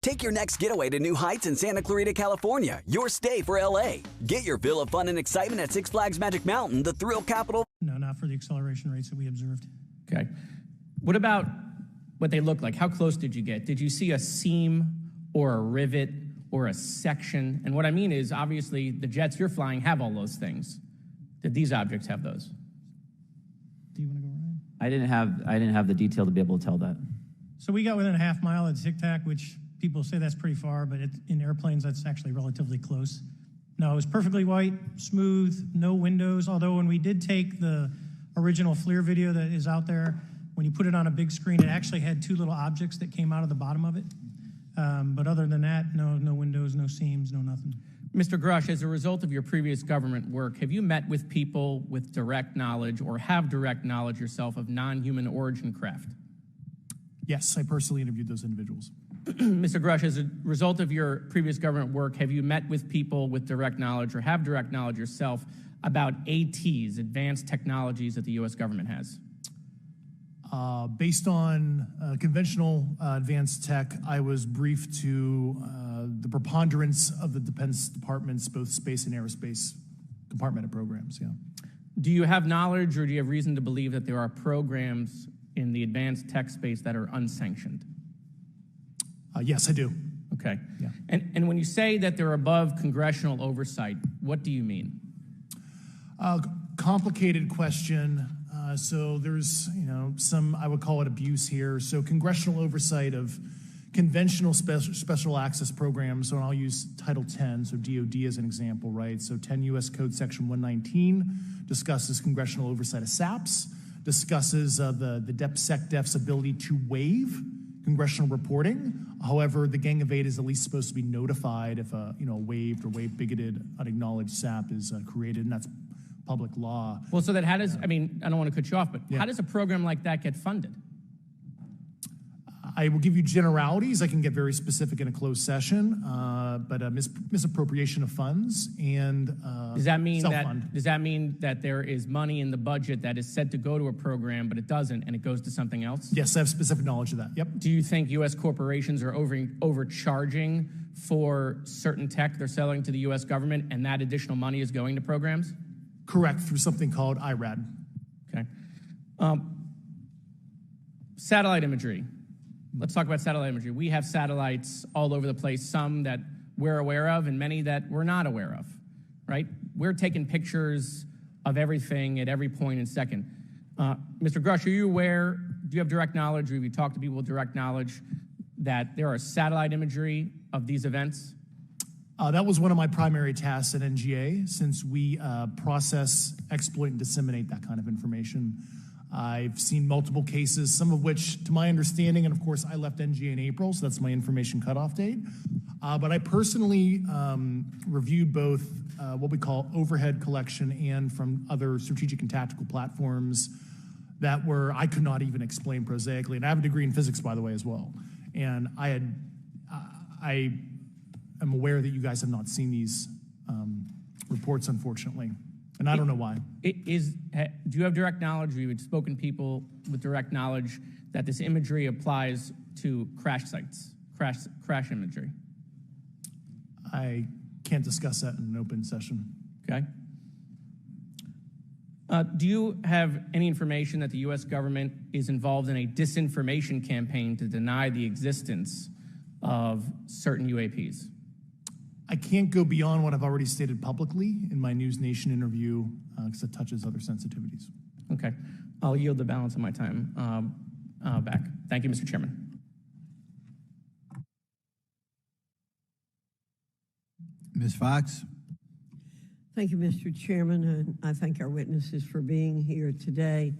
Take your next getaway to New Heights in Santa Clarita, California. Your stay for LA. Get your fill of fun and excitement at Six Flags Magic Mountain, the thrill capital. No, not for the acceleration rates that we observed. Okay. What about what they look like? How close did you get? Did you see a seam or a rivet or a section? And what I mean is, obviously, the jets you're flying have all those things. Did these objects have those? Do you want to go, Ryan? I didn't have the detail to be able to tell that. So we got within a half mile at Tic Tac, which people say that's pretty far, but in airplanes, that's actually relatively close. No, it was perfectly white, smooth, no windows, although when we did take the original FLIR video that is out there, when you put it on a big screen, it actually had two little objects that came out of the bottom of it. But other than that, no windows, no seams, no nothing. Mr. Grush, as a result of your previous government work, have you met with people with direct knowledge or have direct knowledge yourself of non-human origin craft? Yes, I personally interviewed those individuals. Mr. Grush, as a result of your previous government work, have you met with people with direct knowledge or have direct knowledge yourself about ATs, advanced technologies that the U.S. government has? Based on conventional advanced tech, I was briefed to the preponderance of the Defense Department's both space and aerospace compartmented programs, yeah. Do you have knowledge or do you have reason to believe that there are programs in the advanced tech space that are unsanctioned? Yes, I do. Okay. Yeah. And when you say that they're above congressional oversight, what do you mean? Complicated question. So there's, some, I would call it abuse here. So congressional oversight of conventional special access programs. So I'll use Title 10, so DOD as an example, right? So 10 U.S. Code Section 119 discusses congressional oversight of SAPs, discusses the DepSecDef's ability to waive congressional reporting. However, the Gang of Eight is at least supposed to be notified if a waived or waive bigoted unacknowledged SAP is created, and that's public law. Well, so that how does, I don't want to cut you off, but how does a program like that get funded? I will give you generalities. I can get very specific in a closed session, but misappropriation of funds and does that mean self-fund. Does that mean that there is money in the budget that is said to go to a program, but it doesn't, and it goes to something else? Yes, I have specific knowledge of that. Yep. Do you think U.S. corporations are overcharging for certain tech they're selling to the U.S. government, and that additional money is going to programs? Correct, through something called IRAD. Okay. Satellite imagery. Let's talk about satellite imagery. We have satellites all over the place, some that we're aware of and many that we're not aware of, right? We're taking pictures of everything at every point and second. Mr. Grush, are you aware, do you have direct knowledge, or have you talked to people with direct knowledge that there are satellite imagery of these events? That was one of my primary tasks at NGA, since we process, exploit, and disseminate that kind of information. I've seen multiple cases, some of which, to my understanding, and of course I left NGA in April, so that's my information cutoff date. But I personally reviewed both what we call overhead collection and from other strategic and tactical platforms that I could not even explain prosaically. And I have a degree in physics, by the way, as well. And I am aware that you guys have not seen these reports, unfortunately. And I don't know why. Do you have direct knowledge, or you had spoken to people with direct knowledge that this imagery applies to crash sites, crash imagery? I can't discuss that in an open session. Okay. Do you have any information that the U.S. government is involved in a disinformation campaign to deny the existence of certain UAPs? I can't go beyond what I've already stated publicly in my News Nation interview because it touches other sensitivities. Okay. I'll yield the balance of my time back. Thank you, Mr. Chairman. Ms. Fox. Thank you, Mr. Chairman, and I thank our witnesses for being here today.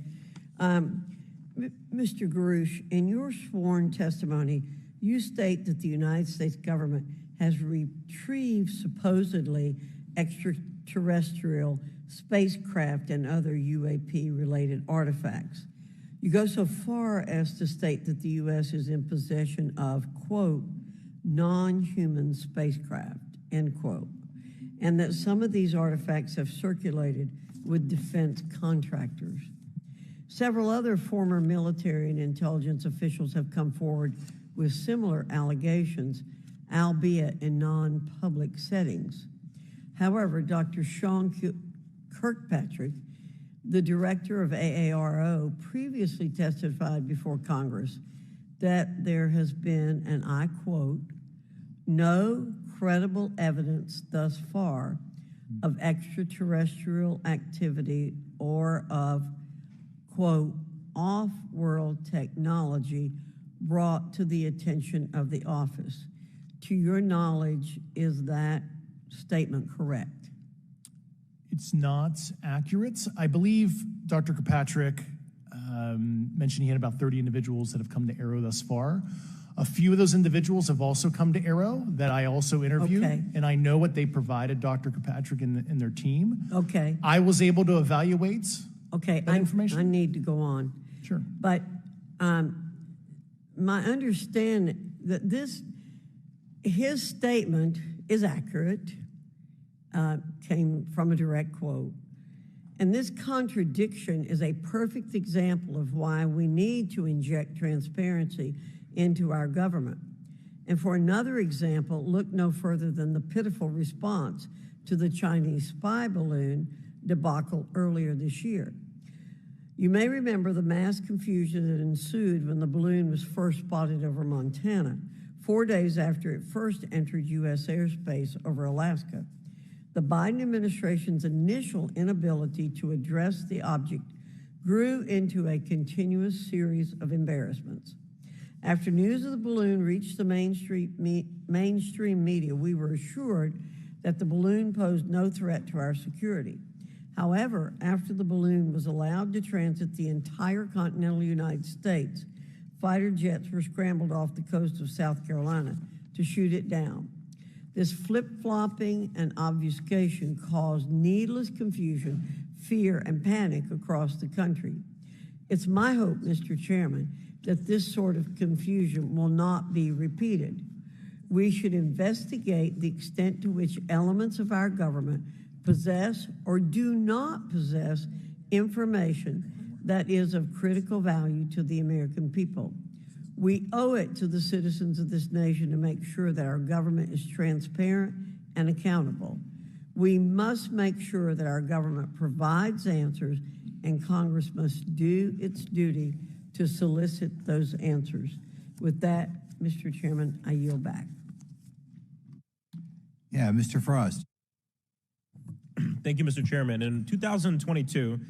Mr. Grush, in your sworn testimony, you state that the United States government has retrieved supposedly extraterrestrial spacecraft and other UAP-related artifacts. You go so far as to state that the U.S. is in possession of, quote, non-human spacecraft, end quote, and that some of these artifacts have circulated with defense contractors. Several other former military and intelligence officials have come forward with similar allegations, albeit in non-public settings. However, Dr. Sean Kirkpatrick, the director of AARO, previously testified before Congress that there has been, and I quote, no credible evidence thus far of extraterrestrial activity or of, quote, off-world technology brought to the attention of the office. To your knowledge, is that statement correct? It's not accurate. I believe Dr. Kirkpatrick mentioned he had about 30 individuals that have come to Arrow thus far. A few of those individuals have also come to Arrow that I also interviewed, Okay. and I know what they provided Dr. Kirkpatrick and their team. Okay. I was able to evaluate Okay, that information. I need to go on. Sure. But my understanding that his statement is accurate, came from a direct quote. And this contradiction is a perfect example of why we need to inject transparency into our government. And for another example, look no further than the pitiful response to the Chinese spy balloon debacle earlier this year. You may remember the mass confusion that ensued when the balloon was first spotted over Montana, 4 days after it first entered U.S. airspace over Alaska. The Biden administration's initial inability to address the object grew into a continuous series of embarrassments. After news of the balloon reached the mainstream media, we were assured that the balloon posed no threat to our security. However, after the balloon was allowed to transit the entire continental United States, fighter jets were scrambled off the coast of South Carolina to shoot it down. This flip-flopping and obfuscation caused needless confusion, fear, and panic across the country. It's my hope, Mr. Chairman, that this sort of confusion will not be repeated. We should investigate the extent to which elements of our government possess or do not possess information that is of critical value to the American people. We owe it to the citizens of this nation to make sure that our government is transparent and accountable. We must make sure that our government provides answers, and Congress must do its duty to solicit those answers. With that, Mr. Chairman, I yield back. Yeah, Mr. Frost. Thank you, Mr. Chairman. In 2022,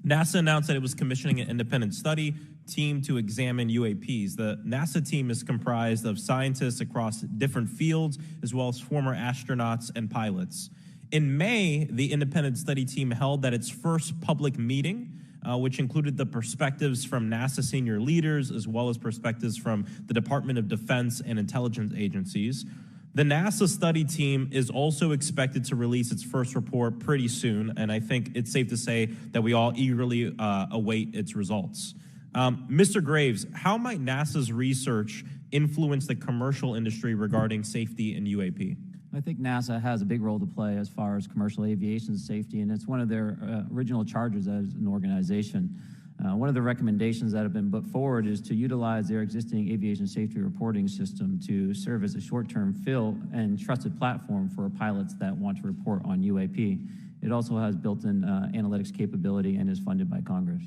NASA announced that it was commissioning an independent study team to examine UAPs. The NASA team is comprised of scientists across different fields, as well as former astronauts and pilots. In May, the independent study team held its first public meeting, which included the perspectives from NASA senior leaders, as well as perspectives from the Department of Defense and intelligence agencies. The NASA study team is also expected to release its first report pretty soon, and I think it's safe to say that we all eagerly await its results. Mr. Graves, how might NASA's research influence the commercial industry regarding safety in UAP? I think NASA has a big role to play as far as commercial aviation safety, and it's one of their original charges as an organization. One of the recommendations that have been put forward is to utilize their existing aviation safety reporting system to serve as a short-term fill and trusted platform for pilots that want to report on UAP. It also has built-in analytics capability and is funded by Congress.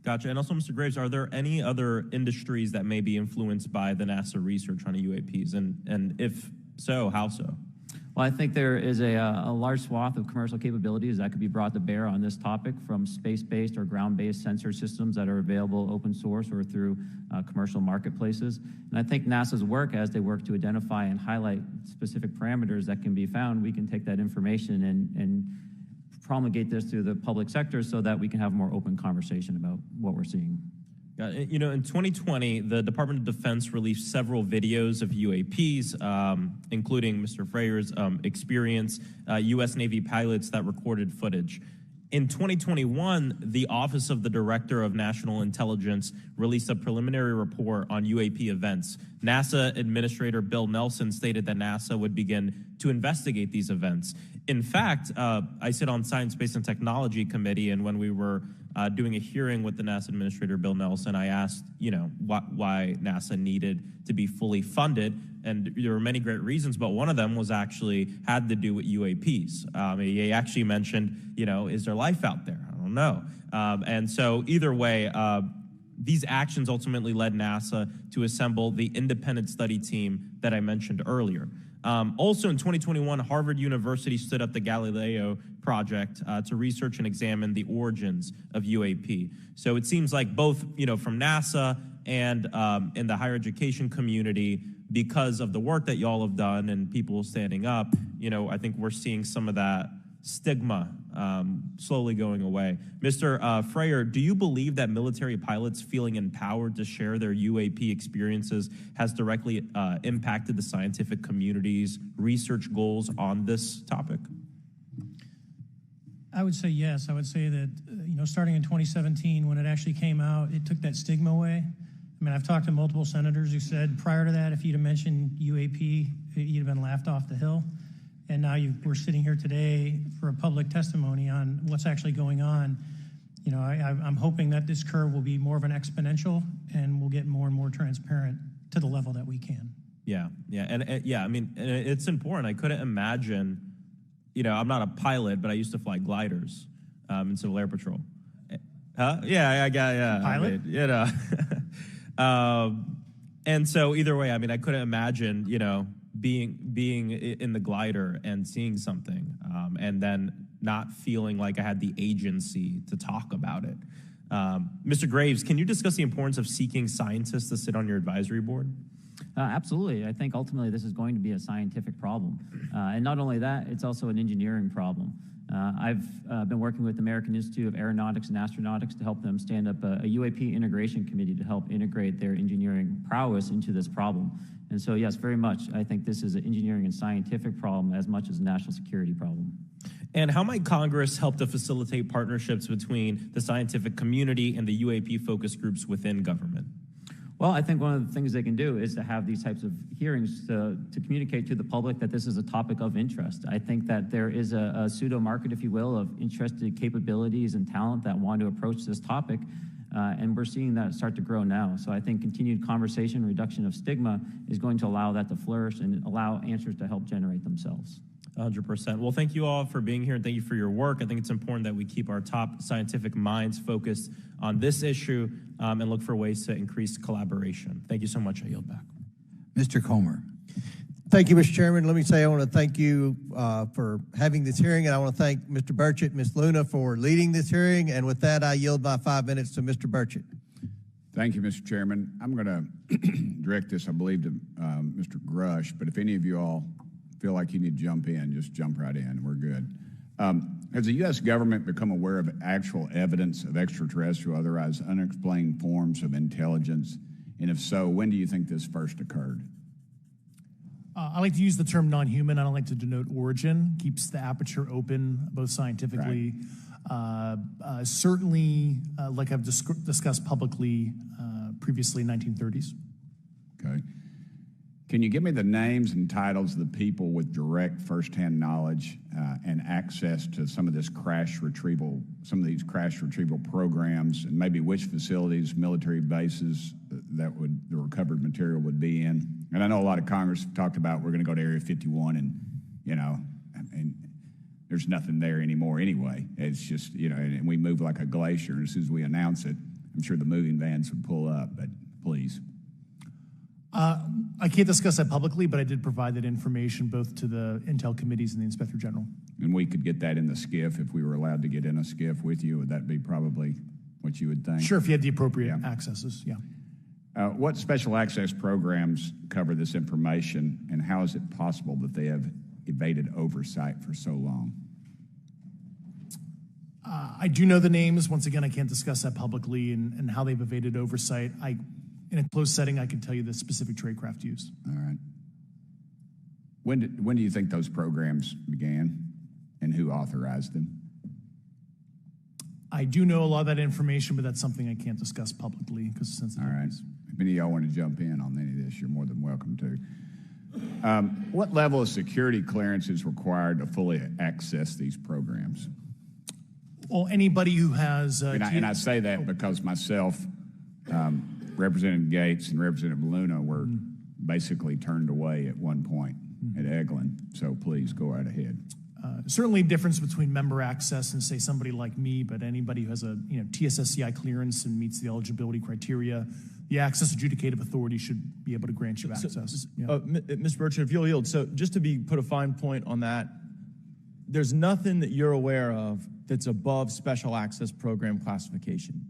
Gotcha. And also, Mr. Graves, are there any other industries that may be influenced by the NASA research on UAPs? And if so, how so? Well, I think there is a large swath of commercial capabilities that could be brought to bear on this topic, from space-based or ground-based sensor systems that are available open source or through commercial marketplaces. And I think NASA's work, as they work to identify and highlight specific parameters that can be found, we can take that information and promulgate this through the public sector so that we can have a more open conversation about what we're seeing. You know, in 2020, the Department of Defense released several videos of UAPs, including Mr. Freyr's experience, U.S. Navy pilots that recorded footage. In 2021, the Office of the Director of National Intelligence released a preliminary report on UAP events. NASA Administrator Bill Nelson stated that NASA would begin to investigate these events. In fact, I sit on Science, Space, and Technology Committee, and when we were doing a hearing with the NASA Administrator, Bill Nelson, I asked, why NASA needed to be fully funded. And there were many great reasons, but one of them was actually had to do with UAPs. He actually mentioned, is there life out there? I don't know. And so either way, these actions ultimately led NASA to assemble the independent study team that I mentioned earlier. Also in 2021, Harvard University stood up the Galileo project to research and examine the origins of UAP. So it seems like both, from NASA and in the higher education community, because of the work that y'all have done and people standing up, I think we're seeing some of that stigma slowly going away. Mr. Freyer, do you believe that military pilots feeling empowered to share their UAP experiences has directly impacted the scientific community's research goals on this topic? I would say yes. I would say that, starting in 2017, when it actually came out, it took that stigma away. I mean, I've talked to multiple senators who said prior to that, if you'd have mentioned UAP, you'd have been laughed off the hill. And now we're sitting here today for a public testimony on what's actually going on. I'm hoping that this curve will be more of an exponential and we'll get more and more transparent to the level that we can. Yeah. And it's important. I couldn't imagine, I'm not a pilot, but I used to fly gliders in Civil Air Patrol. Huh? Yeah. Pilot? And so either way, I couldn't imagine, being in the glider and seeing something and then not feeling like I had the agency to talk about it. Mr. Graves, can you discuss the importance of seeking scientists to sit on your advisory board? Absolutely. I think ultimately this is going to be a scientific problem. And not only that, it's also an engineering problem. I've been working with the American Institute of Aeronautics and Astronautics to help them stand up a UAP integration committee to help integrate their engineering prowess into this problem. And so, yes, very much, I think this is an engineering and scientific problem as much as a national security problem. And how might Congress help to facilitate partnerships between the scientific community and the UAP focus groups within government? Well, I think one of the things they can do is to have these types of hearings to communicate to the public that this is a topic of interest. I think that there is a pseudo-market, if you will, of interested capabilities and talent that want to approach this topic, and we're seeing that start to grow now. So I think continued conversation, reduction of stigma is going to allow that to flourish and allow answers to help generate themselves. 100%. Well, thank you all for being here and thank you for your work. I think it's important that we keep our top scientific minds focused on this issue and look for ways to increase collaboration. Thank you so much. I yield back. Mr. Comer. Thank you, Mr. Chairman. Let me say I want to thank you for having this hearing, and I want to thank Mr. Burchett, Ms. Luna for leading this hearing. And with that, I yield my 5 minutes to Mr. Burchett. Thank you, Mr. Chairman. I'm going to direct this, I believe, to Mr. Grush, but if any of you all feel like you need to jump in, just jump right in. We're good. Has the U.S. government become aware of actual evidence of extraterrestrial, otherwise unexplained forms of intelligence? And if so, when do you think this first occurred? I like to use the term non-human. I don't like to denote origin. Keeps the aperture open, both scientifically. Right. Certainly, like I've discussed publicly previously, 1930s. Okay. Can you give me the names and titles of the people with direct firsthand knowledge and access to some of these crash retrieval programs, and maybe which facilities, military bases the recovered material would be in? And I know a lot of Congress talked about we're going to go to Area 51, and there's nothing there anymore anyway. It's just, and we move like a glacier. And as soon as we announce it, I'm sure the moving vans would pull up, but please. I can't discuss that publicly, but I did provide that information both to the Intel committees and the Inspector General. And we could get that in the SCIF if we were allowed to get in a SCIF with you. Would that be probably what you would think? Sure, if you had the appropriate accesses, yeah. What special access programs cover this information, and how is it possible that they have evaded oversight for so long? I do know the names. Once again, I can't discuss that publicly and how they've evaded oversight. In a closed setting, I can tell you the specific tradecraft used. All right. When do you think those programs began, and who authorized them? I do know a lot of that information, but that's something I can't discuss publicly because of sensitive. All right. If any of y'all want to jump in on any of this, you're more than welcome to. What level of security clearance is required to fully access these programs? Well, anybody who has... And I say that because myself, Representative Gates and Representative Luna were basically turned away at one point at Eglin. So please go right ahead. Certainly difference between member access and, say, somebody like me, but anybody who has a TSSCI clearance and meets the eligibility criteria, the Access Adjudicative Authority should be able to grant you access. Ms. Burchett, if you'll yield, so just to put a fine point on that, there's nothing that you're aware of that's above special access program classification.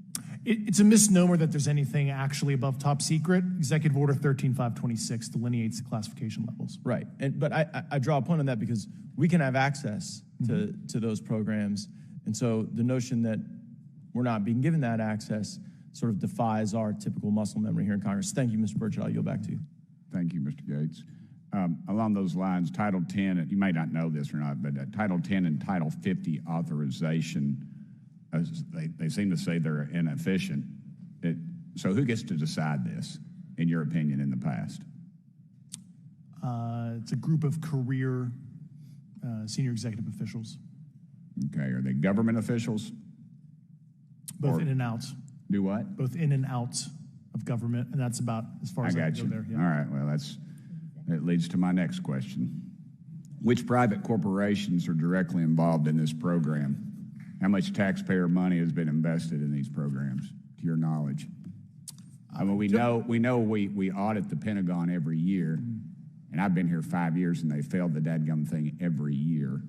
It's a misnomer that there's anything actually above top secret. Executive Order 13526 delineates the classification levels. Right, but I draw a point on that because we can have access to those programs, and so the notion that we're not being given that access sort of defies our typical muscle memory here in Congress. Thank you, Mr. Burchett. I'll yield back to you. Thank you, Mr. Gates. Along those lines, Title 10, you may not know this or not, but Title 10 and Title 50 authorization, they seem to say they're inefficient. So who gets to decide this, in your opinion, in the past? It's a group of career senior executive officials. Okay, are they government officials? Both in and out. Do what? Both in and out of government, and that's about as far as I can go there. Yeah. All right, well, that leads to my next question. Which private corporations are directly involved in this program? How much taxpayer money has been invested in these programs, to your knowledge? I mean, we know we audit the Pentagon every year, and I've been here 5 years, and they failed the dadgum thing every year.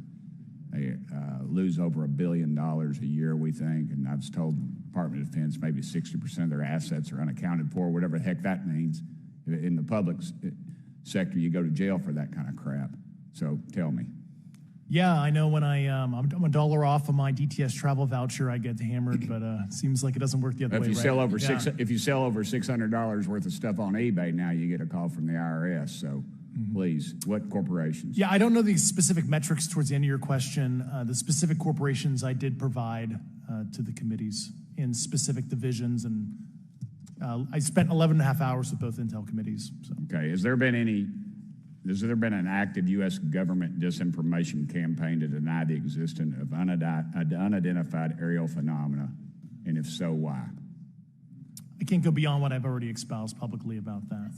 They lose over $1 billion a year, we think, and I've told the Department of Defense maybe 60% of their assets are unaccounted for, whatever the heck that means. In the public sector, you go to jail for that kind of crap. So tell me. Yeah, I know when I'm $1 off of my DTS travel voucher, I get hammered, but it seems like it doesn't work the other way. If you sell over right? if you sell over $600 worth of stuff on eBay, now you get a call from the IRS. So please, what corporations? Yeah, I don't know the specific metrics towards the end of your question. The specific corporations I did provide to the committees in specific divisions, and I spent 11 and a half hours with both Intel committees. So. Okay, has there been an active U.S. government disinformation campaign to deny the existence of unidentified aerial phenomena? And if so, why? I can't go beyond what I've already espoused publicly about that.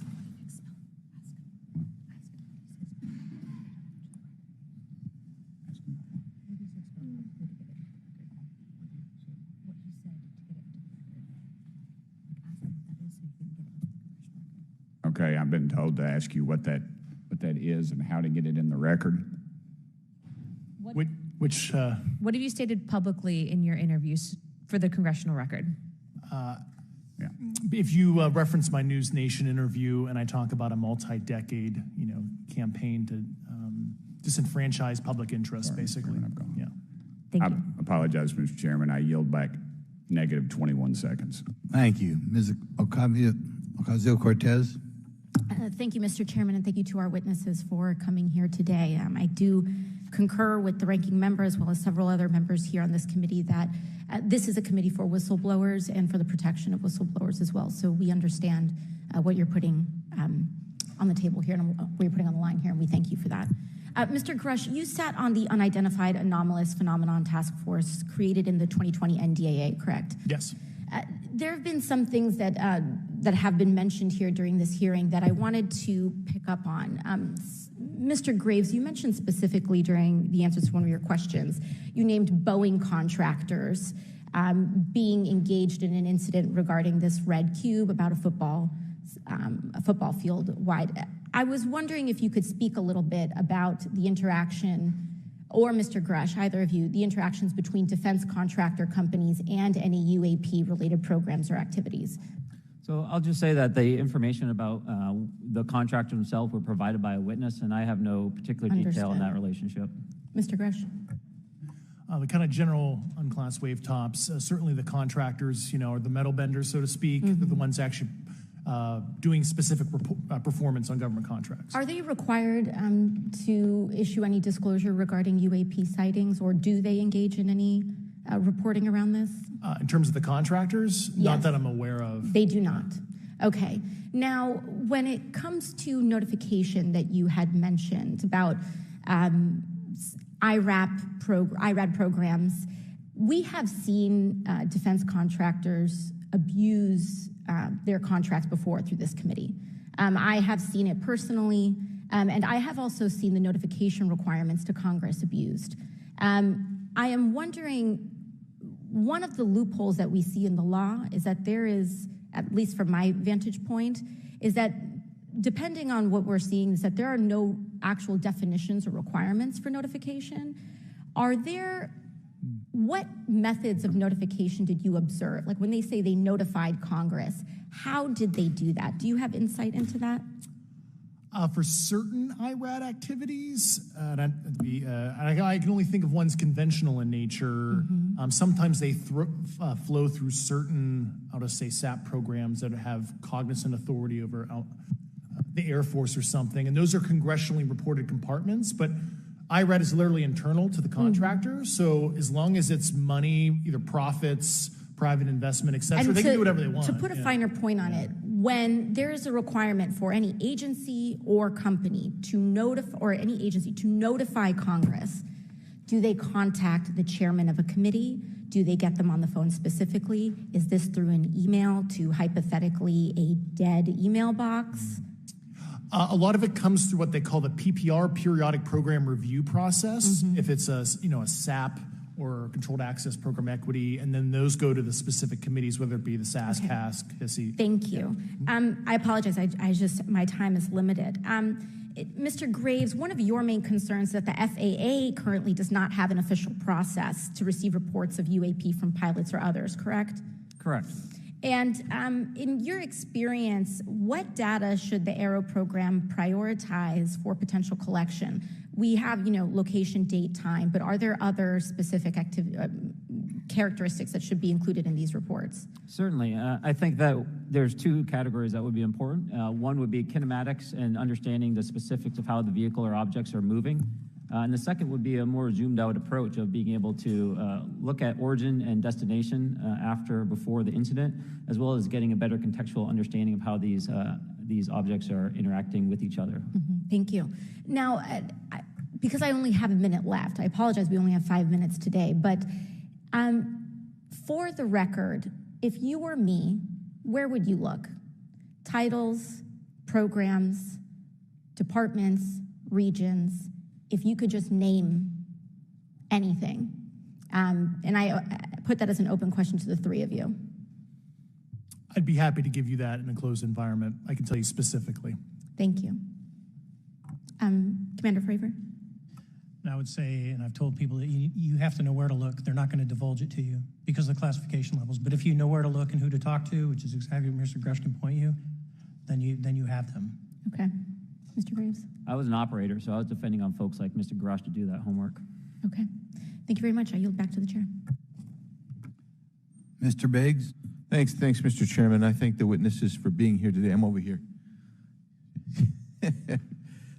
Okay, I've been told to ask you what that is and how to get it in the record. What have you stated publicly in your interviews for the congressional record? If you reference my News Nation interview, and I talk about a multi-decade, campaign to disenfranchise public interest, basically. Yeah. Thank you. I apologize, Mr. Chairman. I yield back negative 21 seconds. Thank you. Ms. Ocasio-Cortez. Thank you, Mr. Chairman, and thank you to our witnesses for coming here today. I do concur with the ranking member as well as several other members here on this committee that this is a committee for whistleblowers and for the protection of whistleblowers as well. So we understand what you're putting on the table here and what you're putting on the line here, and we thank you for that. Mr. Grush, you sat on the Unidentified Anomalous Phenomenon Task Force created in the 2020 NDAA, correct? Yes. There have been some things that have been mentioned here during this hearing that I wanted to pick up on. Mr. Graves, you mentioned specifically during the answers to one of your questions, you named Boeing contractors being engaged in an incident regarding this red cube about a football field wide. I was wondering if you could speak a little bit about the interaction, or Mr. Grush, either of you, the interactions between defense contractor companies and any UAP-related programs or activities. So I'll just say that the information about the contractor himself were provided by a witness, and I have no particular detail in that relationship. Mr. Grush? The kind of general unclassed wave tops, certainly the contractors, are the metal benders, so to speak. They're the ones actually doing specific performance on government contracts. Are they required to issue any disclosure regarding UAP sightings, or do they engage in any reporting around this? In terms of the contractors? Yes. Not that I'm aware of. They do not. Okay. Now, when it comes to notification that you had mentioned about IRAD programs, We have seen defense contractors abuse their contracts before through this committee. I have seen it personally, and I have also seen the notification requirements to Congress abused. I am wondering, one of the loopholes that we see in the law is that there is, at least from my vantage point, is that depending on what we're seeing, is that there are no actual definitions or requirements for notification. What methods of notification did you observe? Like when they say they notified Congress, how did they do that? Do you have insight into that? For certain IRAD activities, I can only think of ones conventional in nature. Sometimes they flow through certain, I'll just say, SAP programs that have cognizant authority over the Air Force or something, and those are congressionally reported compartments, but IRAD is literally internal to the contractor, so as long as it's money, either profits, private investment, et cetera, they can do whatever they want. To put a finer point on it, when there is a requirement for any agency or company to notify Congress, do they contact the chairman of a committee? Do they get them on the phone specifically? Is this through an email to hypothetically a dead email box? A lot of it comes through what they call the PPR, Periodic Program Review process, if it's a SAP or Controlled Access Program Equity, and then those go to the specific committees, whether it be the SAS, CASC, HISI. Thank you. I apologize. My time is limited. Mr. Graves, one of your main concerns is that the FAA currently does not have an official process to receive reports of UAP from pilots or others, correct? Correct. And in your experience, what data should the Aero program prioritize for potential collection? We have, location, date, time, but are there other specific characteristics that should be included in these reports? Certainly. I think that there's two categories that would be important. One would be kinematics and understanding the specifics of how the vehicle or objects are moving. And the second would be a more zoomed out approach of being able to look at origin and destination before the incident, as well as getting a better contextual understanding of how these objects are interacting with each other. Thank you. Now, because I only have a minute left, I apologize, we only have 5 minutes today, but for the record, if you were me, where would you look? Titles, programs, departments, regions, if you could just name anything. And I put that as an open question to the three of you. I'd be happy to give you that in a closed environment. I can tell you specifically. Thank you. Commander Fravor? I would say, and I've told people that you have to know where to look. They're not going to divulge it to you because of the classification levels. But if you know where to look and who to talk to, which is exactly what Mr. Grush can point you, then you have them. Okay. Mr. Graves? I was an operator, so I was depending on folks like Mr. Grush to do that homework. Okay. Thank you very much. I yield back to the chair. Mr. Biggs? Thanks, Mr. Chairman. I thank the witnesses for being here today. I'm over here.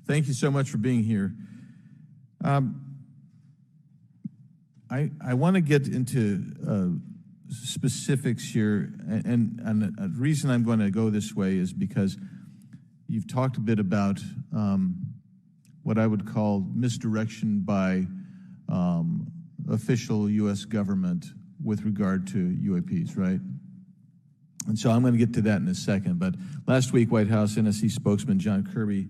Thank you so much for being here. I want to get into specifics here, and the reason I'm going to go this way is because you've talked a bit about what I would call misdirection by official U.S. government with regard to UAPs, right? And so I'm going to get to that in a second. But last week, White House NSC spokesman John Kirby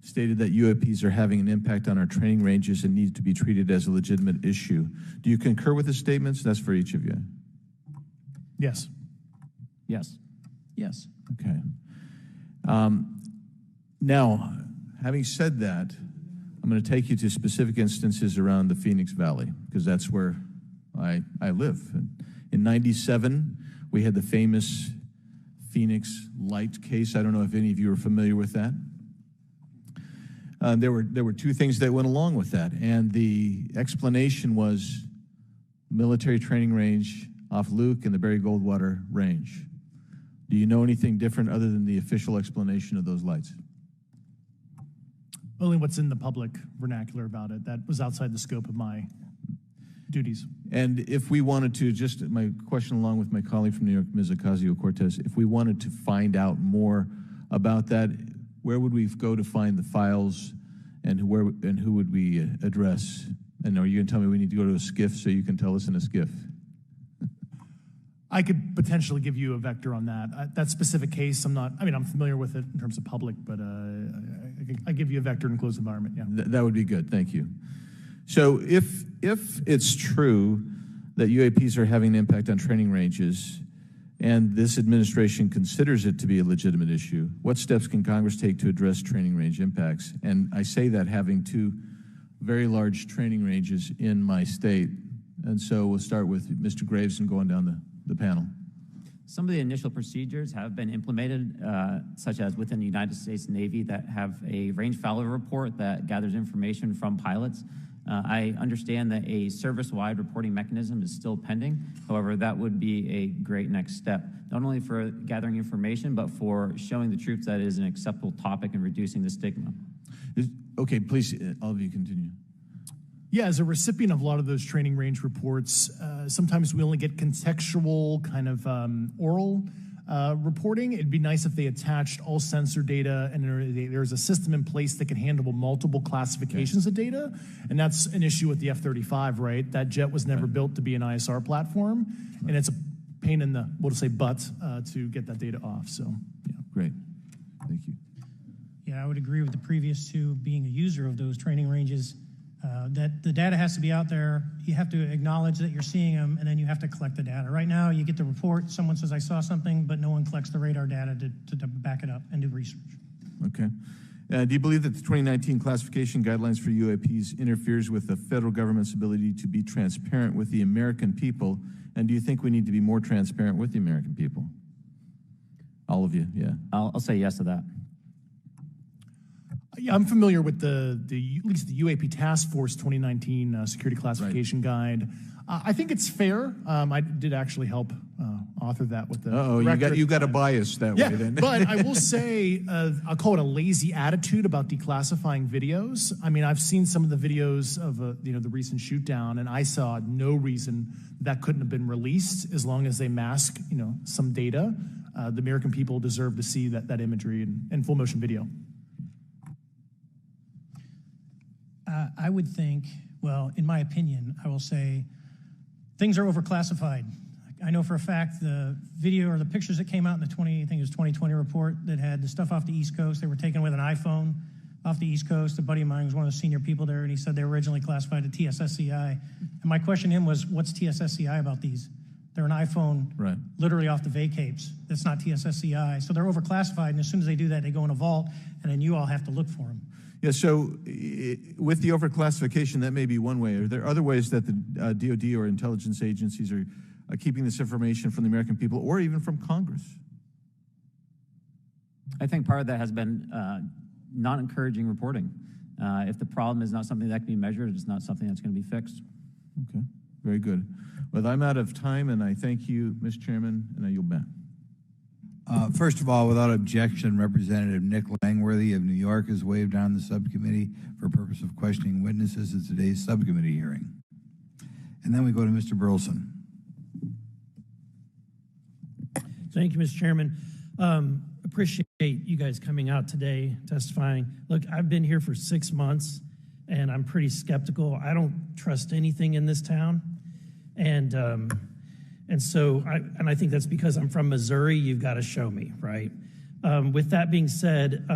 stated that UAPs are having an impact on our training ranges and need to be treated as a legitimate issue. Do you concur with his statements? That's for each of you. Yes. Yes. Yes. Okay. Now, having said that, I'm going to take you to specific instances around the Phoenix Valley, because that's where I live. In '97, we had the famous Phoenix Light case. I don't know if any of you are familiar with that. There were two things that went along with that, and the explanation was military training range off Luke and the Barry Goldwater range. Do you know anything different other than the official explanation of those lights? Only what's in the public vernacular about it. That was outside the scope of my duties. And if we wanted to, just my question along with my colleague from New York, Ms. Ocasio-Cortez, if we wanted to find out more about that, where would we go to find the files, and who would we address, And are you going to tell me we need to go to a SCIF so you can tell us in a SCIF? I could potentially give you a vector on that. That specific case, I'm familiar with it in terms of public, but I give you a vector in closed environment, yeah. That would be good, thank you. So if it's true that UAPs are having an impact on training ranges, and this administration considers it to be a legitimate issue, what steps can Congress take to address training range impacts? And I say that having two very large training ranges in my state. And so we'll start with Mr. Graves and going down the panel. Some of the initial procedures have been implemented, such as within the United States Navy, that have a range failure report that gathers information from pilots. I understand that a service-wide reporting mechanism is still pending. However, that would be a great next step, not only for gathering information, but for showing the troops that it is an acceptable topic and reducing the stigma. Okay, please, all of you continue. Yeah, as a recipient of a lot of those training range reports, sometimes we only get contextual kind of oral reporting. It'd be nice if they attached all sensor data and there's a system in place that can handle multiple classifications of data. And that's an issue with the F-35, right? That jet was never built to be an ISR platform, and it's a pain in the, we'll just say, butt to get that data off. So, yeah. Great. Thank you. Yeah, I would agree with the previous two, being a user of those training ranges, that the data has to be out there. You have to acknowledge that you're seeing them, and then you have to collect the data. Right now, you get the report, someone says, I saw something, but no one collects the radar data to back it up and do research. Okay. Do you believe that the 2019 classification guidelines for UAPs interferes with the federal government's ability to be transparent with the American people? And do you think we need to be more transparent with the American people? All of you, yeah. I'll say yes to that. Yeah, I'm familiar with at least the UAP Task Force 2019 Security Classification Guide. I think it's fair. I did actually help author that with the you got a bias that way then. But I will say, I'll call it a lazy attitude about declassifying videos. I mean, I've seen some of the videos of the recent shoot down, and I saw no reason that couldn't have been released as long as they mask some data. The American people deserve to see that imagery and full motion video. I would think, well, in my opinion, I will say things are overclassified. I know for a fact the video or the pictures that came out in the 2020 report that had the stuff off the East Coast, they were taken with an iPhone off the East Coast. A buddy of mine was one of the senior people there, and he said they were originally classified to TSSCI. And my question to him was, what's TSSCI about these? They're an iPhone literally off the vacapes. That's not TSSCI. So they're overclassified, and as soon as they do that, they go in a vault, and then you all have to look for them. Yeah, so with the overclassification, that may be one way. Are there other ways that the DOD or intelligence agencies are keeping this information from the American people or even from Congress? I think part of that has been not encouraging reporting. If the problem is not something that can be measured, it's not something that's going to be fixed. Okay, very good. Well, I'm out of time, and I thank you, Mr. Chairman, and I yield back. First of all, without objection, Representative Nick Langworthy of New York is waived on the subcommittee for purpose of questioning witnesses at today's subcommittee hearing. And then we go to Mr. Burleson. Thank you, Mr. Chairman. Appreciate you guys coming out today, testifying. Look, I've been here for 6 months, and I'm pretty skeptical. I don't trust anything in this town. And so I think that's because I'm from Missouri. You've got to show me, right? With that being said,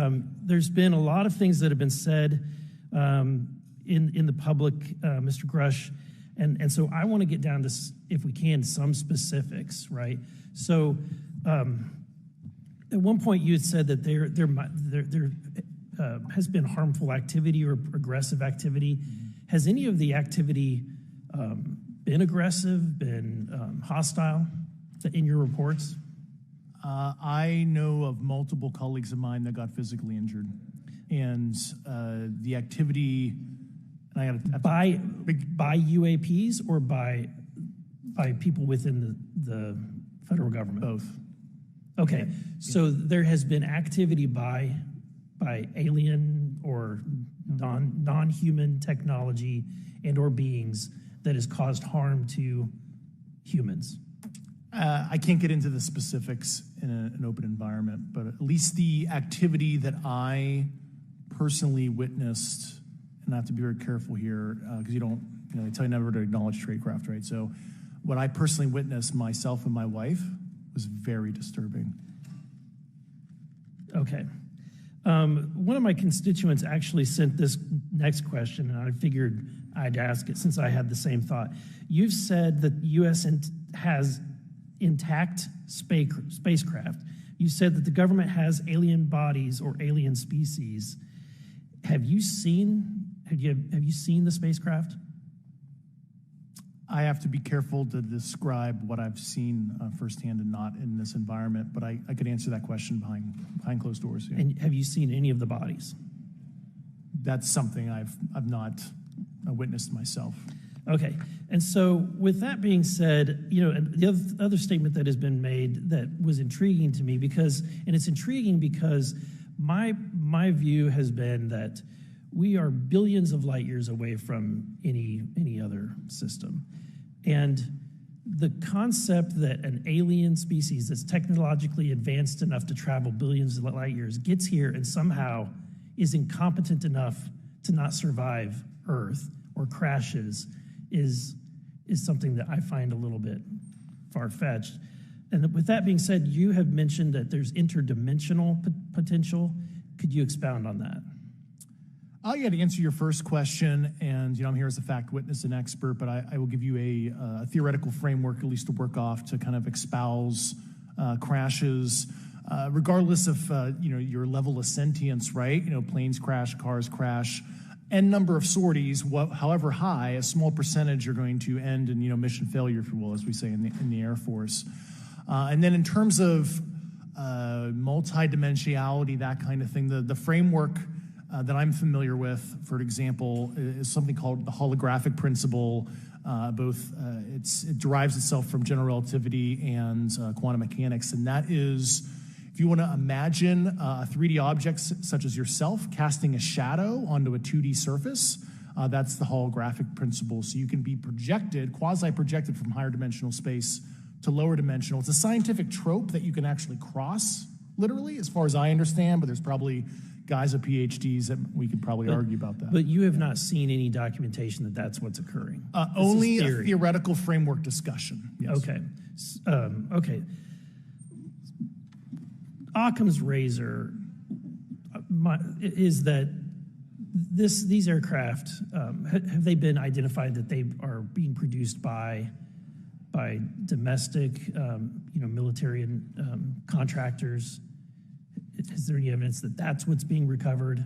there's been a lot of things that have been said in the public, Mr. Grush, and so I want to get down to, if we can, some specifics, right? So at one point you had said that there has been harmful activity or aggressive activity. Has any of the activity been aggressive, been hostile in your reports? I know of multiple colleagues of mine that got physically injured, and the activity. And by UAPs or by people within the federal government? Both. Okay, so there has been activity by alien or non-human technology and or beings that has caused harm to humans. I can't get into the specifics in an open environment, but at least the activity that I personally witnessed, and I have to be very careful here because you don't they tell you never to acknowledge tradecraft, right? So what I personally witnessed myself and my wife was very disturbing. Okay. One of my constituents actually sent this next question, and I figured I'd ask it since I had the same thought. You've said that the U.S. has intact spacecraft. You said that the government has alien bodies or alien species. Have you seen the spacecraft? I have to be careful to describe what I've seen firsthand and not in this environment, but I could answer that question behind closed doors. Yeah. And have you seen any of the bodies? That's something I've not witnessed myself. Okay, and so with that being said, and the other statement that has been made that was intriguing to me it's intriguing because my view has been that we are billions of light years away from any other system. And the concept that an alien species that's technologically advanced enough to travel billions of light years gets here and somehow is incompetent enough to not survive Earth or crashes is something that I find a little bit far-fetched. And with that being said, you have mentioned that there's interdimensional potential. Could you expound on that? Yeah, to answer your first question, and I'm here as a fact witness and expert, but I will give you a theoretical framework, at least to work off, to kind of espouse crashes, regardless of your level of sentience, right? Planes crash, cars crash, n number of sorties, however high, a small percentage are going to end in mission failure, if you will, as we say in the Air Force. And then in terms of multidimensionality, that kind of thing, the framework that I'm familiar with, for example, is something called the holographic principle. It derives itself from general relativity and quantum mechanics, and that is, if you want to imagine a 3D object such as yourself casting a shadow onto a 2D surface, that's the holographic principle. So you can be projected, quasi-projected from higher dimensional space to lower dimensional. It's a scientific trope that you can actually cross, literally, as far as I understand, but there's probably guys with PhDs that we could probably argue about that. But you have not seen any documentation that that's what's occurring? Only a theoretical framework discussion. Yes. Okay. Okay. Occam's razor is that these aircraft, have they been identified that they are being produced by domestic, military and contractors? Is there any evidence that that's what's being recovered?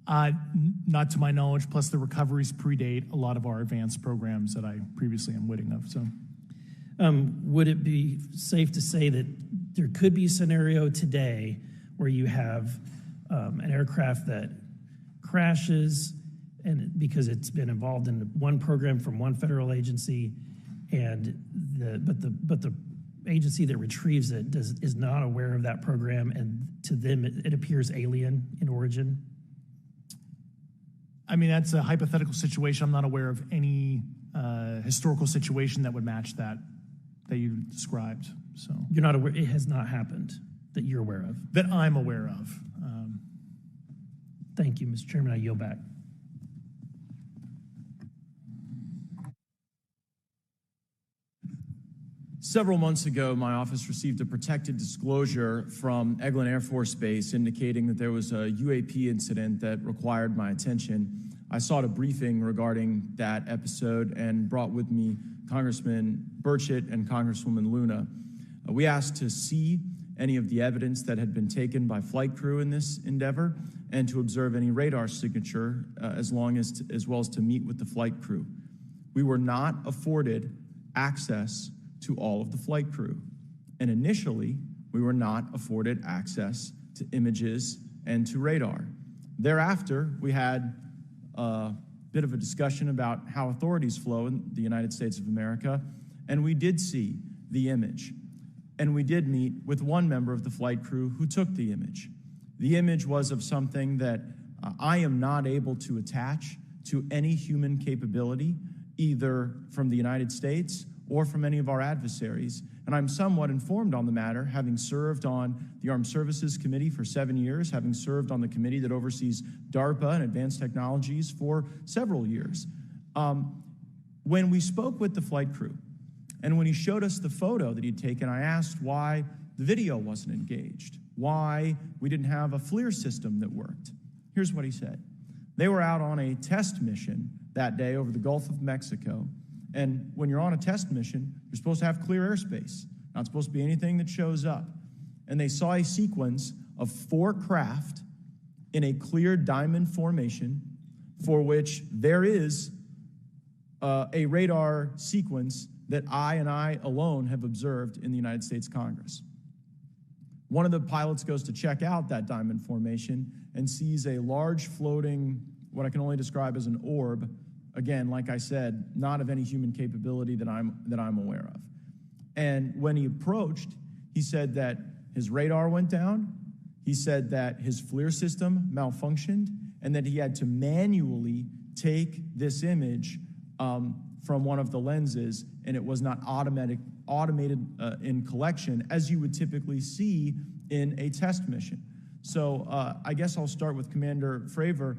Not to my knowledge, plus the recoveries predate a lot of our advanced programs that I previously am witting of. So, would it be safe to say that there could be a scenario today where you have an aircraft that crashes and because it's been involved in one program from one federal agency, but the agency that retrieves it is not aware of that program, and to them it appears alien in origin? I mean, that's a hypothetical situation. I'm not aware of any historical situation that would match that you described. So you're not aware? It has not happened that you're aware of? That I'm aware of. Thank you, Mr. Chairman. I yield back. Several months ago, my office received a protected disclosure from Eglin Air Force Base indicating that there was a UAP incident that required my attention. I sought a briefing regarding that episode and brought with me Congressman Burchett and Congresswoman Luna. We asked to see any of the evidence that had been taken by flight crew in this endeavor and to observe any radar signature as well as to meet with the flight crew. We were not afforded access to all of the flight crew. And initially, we were not afforded access to images and to radar. Thereafter, we had a bit of a discussion about how authorities flow in the United States of America, and we did see the image. And we did meet with one member of the flight crew who took the image. The image was of something that I am not able to attach to any human capability, either from the United States or from any of our adversaries. And I'm somewhat informed on the matter, having served on the Armed Services Committee for 7 years, having served on the committee that oversees DARPA and advanced technologies for several years. When we spoke with the flight crew, and when he showed us the photo that he'd taken, I asked why the video wasn't engaged, why we didn't have a FLIR system that worked. Here's what he said. They were out on a test mission that day over the Gulf of Mexico, and when you're on a test mission, you're supposed to have clear airspace. Not supposed to be anything that shows up. And they saw a sequence of 4 craft in a clear diamond formation for which there is a radar sequence that I alone have observed in the United States Congress. One of the pilots goes to check out that diamond formation and sees a large floating, what I can only describe as an orb. Again, like I said, not of any human capability that I'm aware of. And when he approached, he said that his radar went down. He said that his FLIR system malfunctioned and that he had to manually take this image from one of the lenses, and it was not automated in collection as you would typically see in a test mission. So I guess I'll start with Commander Fravor.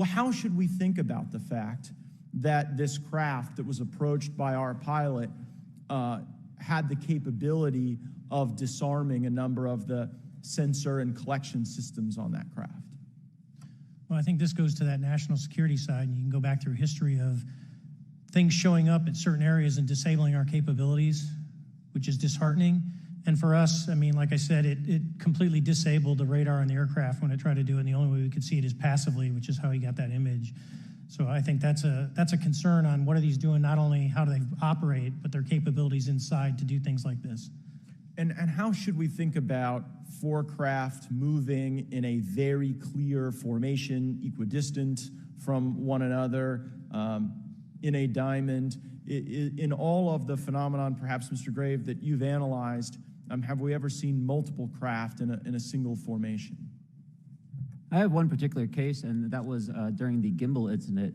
How should we think about the fact that this craft that was approached by our pilot had the capability of disarming a number of the sensor and collection systems on that craft? Well, I think this goes to that national security side, and you can go back through history of things showing up at certain areas and disabling our capabilities, which is disheartening. And for us, I mean, like I said, it completely disabled the radar on the aircraft when it tried to do it, and the only way we could see it is passively, which is how he got that image. So I think that's a concern on what are these doing, not only how do they operate, but their capabilities inside to do things like this. And how should we think about 4 craft moving in a very clear formation, equidistant from one another, in a diamond? In all of the phenomenon, perhaps, Mr. Grave, that you've analyzed, have we ever seen multiple craft in a single formation? I have one particular case, and that was during the gimbal incident.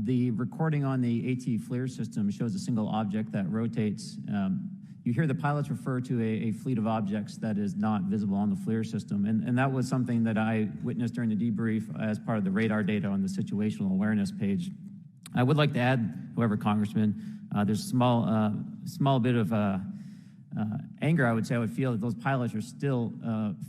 The recording on the AT FLIR system shows a single object that rotates. You hear the pilots refer to a fleet of objects that is not visible on the FLIR system, and that was something that I witnessed during the debrief as part of the radar data on the situational awareness page. I would like to add, however, Congressman, there's a small bit of anger, I would say. I would feel that those pilots are still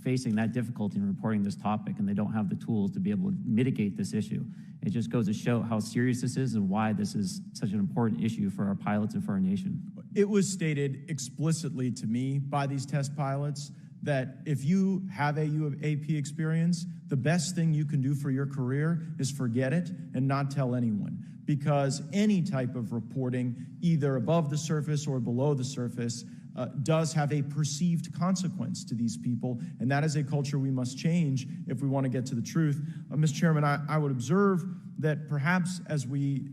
facing that difficulty in reporting this topic, and they don't have the tools to be able to mitigate this issue. It just goes to show how serious this is and why this is such an important issue for our pilots and for our nation. It was stated explicitly to me by these test pilots that if you have a UAP experience, the best thing you can do for your career is forget it and not tell anyone. Because any type of reporting, either above the surface or below the surface, does have a perceived consequence to these people, and that is a culture we must change if we want to get to the truth. Mr. Chairman, I would observe that perhaps as we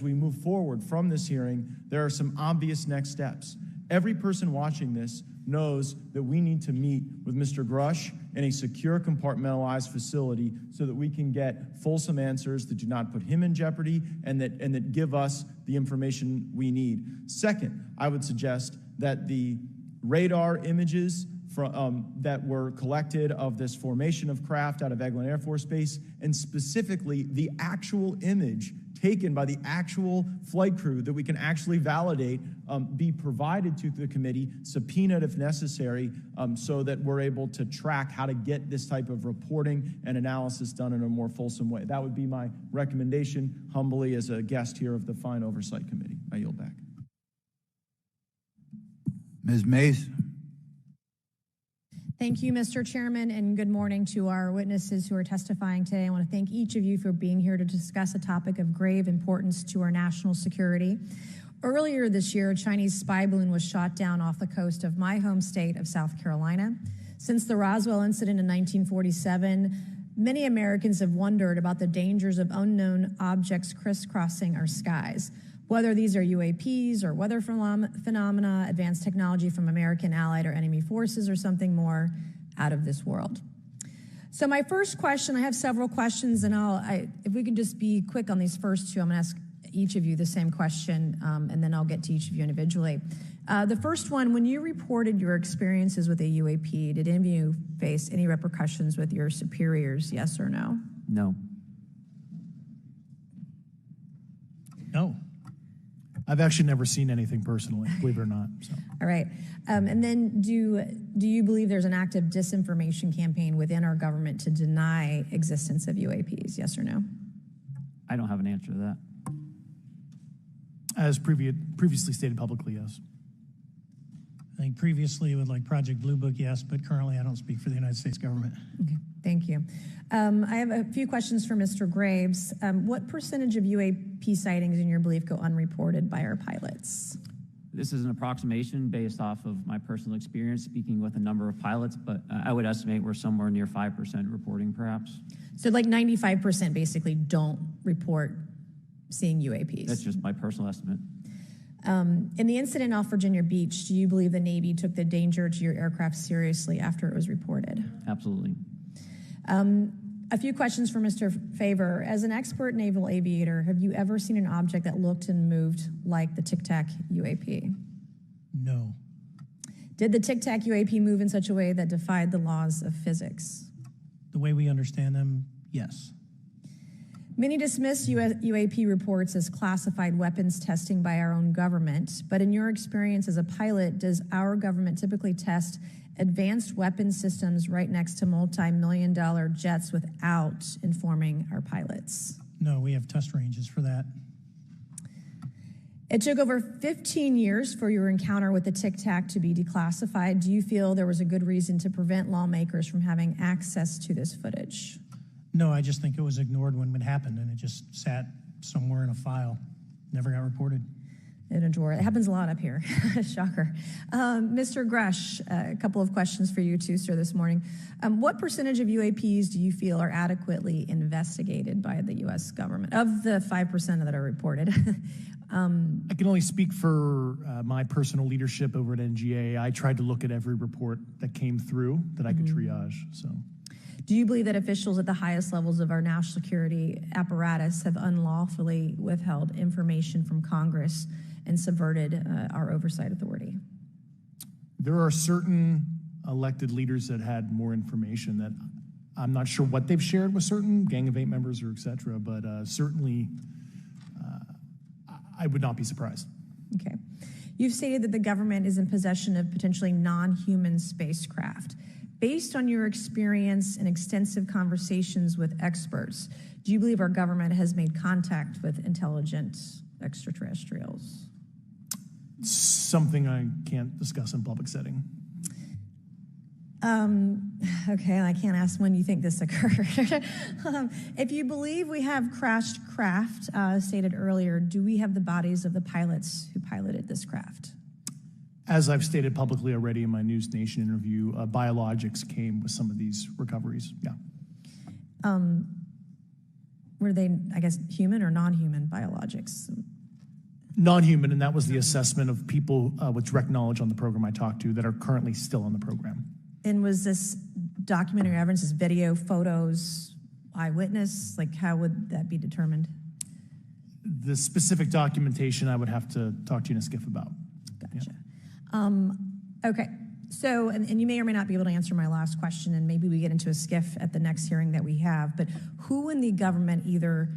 move forward from this hearing, there are some obvious next steps. Every person watching this knows that we need to meet with Mr. Grush in a secure, compartmentalized facility so that we can get fulsome answers that do not put him in jeopardy and that give us the information we need. Second, I would suggest that the radar images that were collected of this formation of craft out of Eglin Air Force Base, and specifically the actual image taken by the actual flight crew that we can actually validate, be provided to the committee, subpoenaed if necessary, so that we're able to track how to get this type of reporting and analysis done in a more fulsome way. That would be my recommendation, humbly, as a guest here of the Fine Oversight Committee. I yield back. Ms. Mace. Thank you, Mr. Chairman, and good morning to our witnesses who are testifying today. I want to thank each of you for being here to discuss a topic of grave importance to our national security. Earlier this year, a Chinese spy balloon was shot down off the coast of my home state of South Carolina. Since the Roswell incident in 1947, many Americans have wondered about the dangers of unknown objects crisscrossing our skies. Whether these are UAPs or weather phenomena, advanced technology from American allied or enemy forces, or something more out of this world. So my first question, I have several questions, and if we could just be quick on these first two, I'm going to ask each of you the same question, and then I'll get to each of you individually. The first one, when you reported your experiences with a UAP, did any of you face any repercussions with your superiors, yes or no? No. No. I've actually never seen anything personally, believe it or not. So. All right. And then do you believe there's an active disinformation campaign within our government to deny existence of UAPs? Yes or no? I don't have an answer to that. As previously stated publicly, yes. I think previously with like Project Blue Book, yes, but currently I don't speak for the United States government. Okay, thank you. I have a few questions for Mr. Graves. What percentage of UAP sightings, in your belief, go unreported by our pilots? This is an approximation based off of my personal experience speaking with a number of pilots, but I would estimate we're somewhere near 5% reporting, perhaps. So like 95% basically don't report seeing UAPs. That's just my personal estimate. In the incident off Virginia Beach, do you believe the Navy took the danger to your aircraft seriously after it was reported? Absolutely. A few questions for Mr. Favor. As an expert naval aviator, have you ever seen an object that looked and moved like the Tic Tac UAP? No. Did the Tic Tac UAP move in such a way that defied the laws of physics? The way we understand them, yes. Many dismiss UAP reports as classified weapons testing by our own government, but in your experience as a pilot, does our government typically test advanced weapon systems right next to multi-million-dollar jets without informing our pilots? No, we have test ranges for that. It took over 15 years for your encounter with the Tic Tac to be declassified. Do you feel there was a good reason to prevent lawmakers from having access to this footage? No, I just think it was ignored when it happened, and it just sat somewhere in a file. Never got reported. In a drawer. It happens a lot up here. Shocker. Mr. Grush, a couple of questions for you too, sir, this morning. What percentage of UAPs do you feel are adequately investigated by the U.S. government, of the 5% that are reported? I can only speak for my personal leadership over at NGA. I tried to look at every report that came through that I could triage. So, do you believe that officials at the highest levels of our national security apparatus have unlawfully withheld information from Congress and subverted our oversight authority? There are certain elected leaders that had more information that I'm not sure what they've shared with certain Gang of Eight members or et cetera, but certainly I would not be surprised. Okay. You've stated that the government is in possession of potentially non-human spacecraft. Based on your experience and extensive conversations with experts, do you believe our government has made contact with intelligent extraterrestrials? Something I can't discuss in public setting. Okay, I can't ask when you think this occurred. If you believe we have crashed craft, stated earlier, do we have the bodies of the pilots who piloted this craft? As I've stated publicly already in my News Nation interview, biologics came with some of these recoveries. Yeah. Were they, I guess, human or non-human biologics? Non-human, and that was the assessment of people with direct knowledge on the program I talked to that are currently still on the program. And was this documentary evidence, this video, photos, eyewitness? Like, how would that be determined? The specific documentation I would have to talk to you in a skiff about. Gotcha. Yeah. Okay. So, and you may or may not be able to answer my last question, and maybe we get into a skiff at the next hearing that we have, but who in the government, either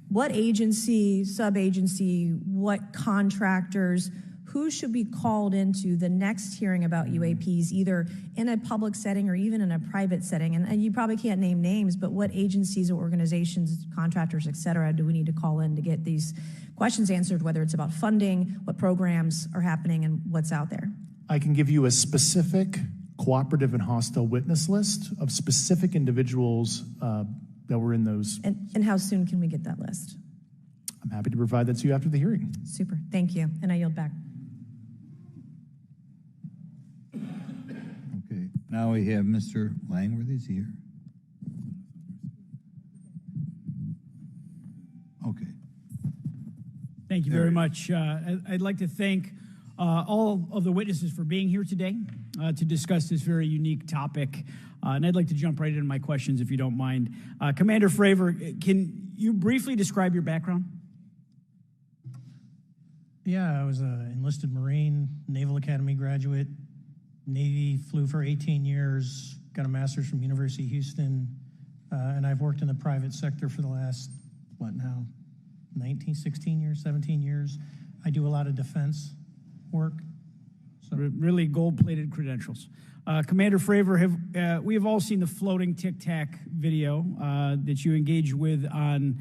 what agency, sub-agency, what contractors, who should be called into the next hearing about UAPs, either in a public setting or even in a private setting? And you probably can't name names, but what agencies or organizations, contractors, et cetera, do we need to call in to get these questions answered, whether it's about funding, what programs are happening, and what's out there? I can give you a specific cooperative and hostile witness list of specific individuals that were in those. And how soon can we get that list? I'm happy to provide that to you after the hearing. Super. Thank you. And I yield back. Okay. Now we have Mr. Langworthy's here. Okay. Thank you very much. I'd like to thank all of the witnesses for being here today to discuss this very unique topic. And I'd like to jump right into my questions, if you don't mind. Commander Fravor, can you briefly describe your background? Yeah, I was an enlisted Marine, Naval Academy graduate, Navy, flew for 18 years, got a master's from University of Houston, and I've worked in the private sector for the last, 9 16 years, 17 years. I do a lot of defense work. So. Really gold-plated credentials. Commander Fravor, we have all seen the floating Tic Tac video that you engaged with on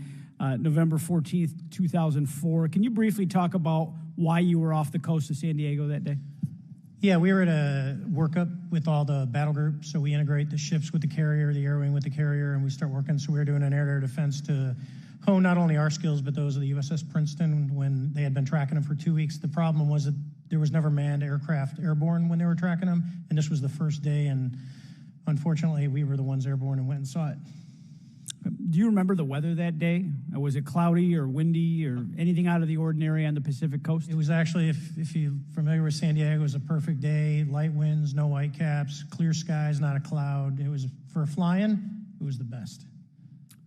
November 14th, 2004. Can you briefly talk about why you were off the coast of San Diego that day? Yeah, we were at a workup with all the battle groups. So we integrate the ships with the carrier, the air wing with the carrier, and we start working. So we were doing an air-to-air defense to hone not only our skills, but those of the USS Princeton when they had been tracking them for 2 weeks. The problem was that there was never manned aircraft airborne when they were tracking them, and this was the first day, and unfortunately, we were the ones airborne and went and saw it. Do you remember the weather that day? Was it cloudy or windy or anything out of the ordinary on the Pacific coast? It was actually, if you're familiar with San Diego, it was a perfect day, light winds, no whitecaps, clear skies, not a cloud. It was, for flying, it was the best.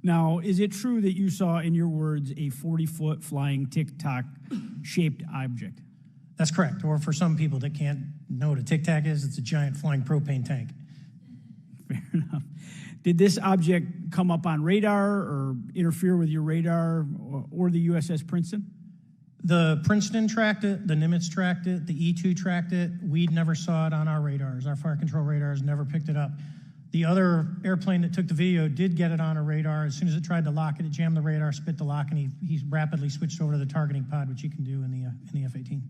Now, is it true that you saw, in your words, a 40-foot flying Tic-Tac shaped object? That's correct. Or for some people that can't know what a Tic Tac is, it's a giant flying propane tank. Fair enough. Did this object come up on radar or interfere with your radar or the USS Princeton? The Princeton tracked it, the Nimitz tracked it, the E-2 tracked it. We never saw it on our radars. Our fire control radars never picked it up. The other airplane that took the video did get it on a radar. As soon as it tried to lock it, it jammed the radar, spit the lock, and he rapidly switched over to the targeting pod, which you can do in the F-18.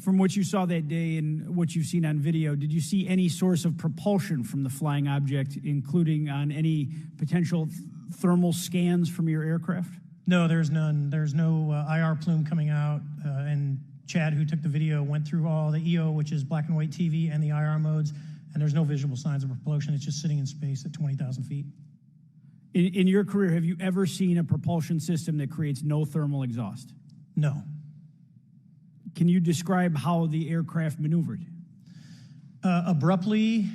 From what you saw that day and what you've seen on video, did you see any source of propulsion from the flying object, including on any potential thermal scans from your aircraft? No, there's none. There's no IR plume coming out. And Chad, who took the video, went through all the EO, which is black and white TV, and the IR modes, and there's no visible signs of propulsion. It's just sitting in space at 20,000 feet. In your career, have you ever seen a propulsion system that creates no thermal exhaust? No. Can you describe how the aircraft maneuvered? Abruptly,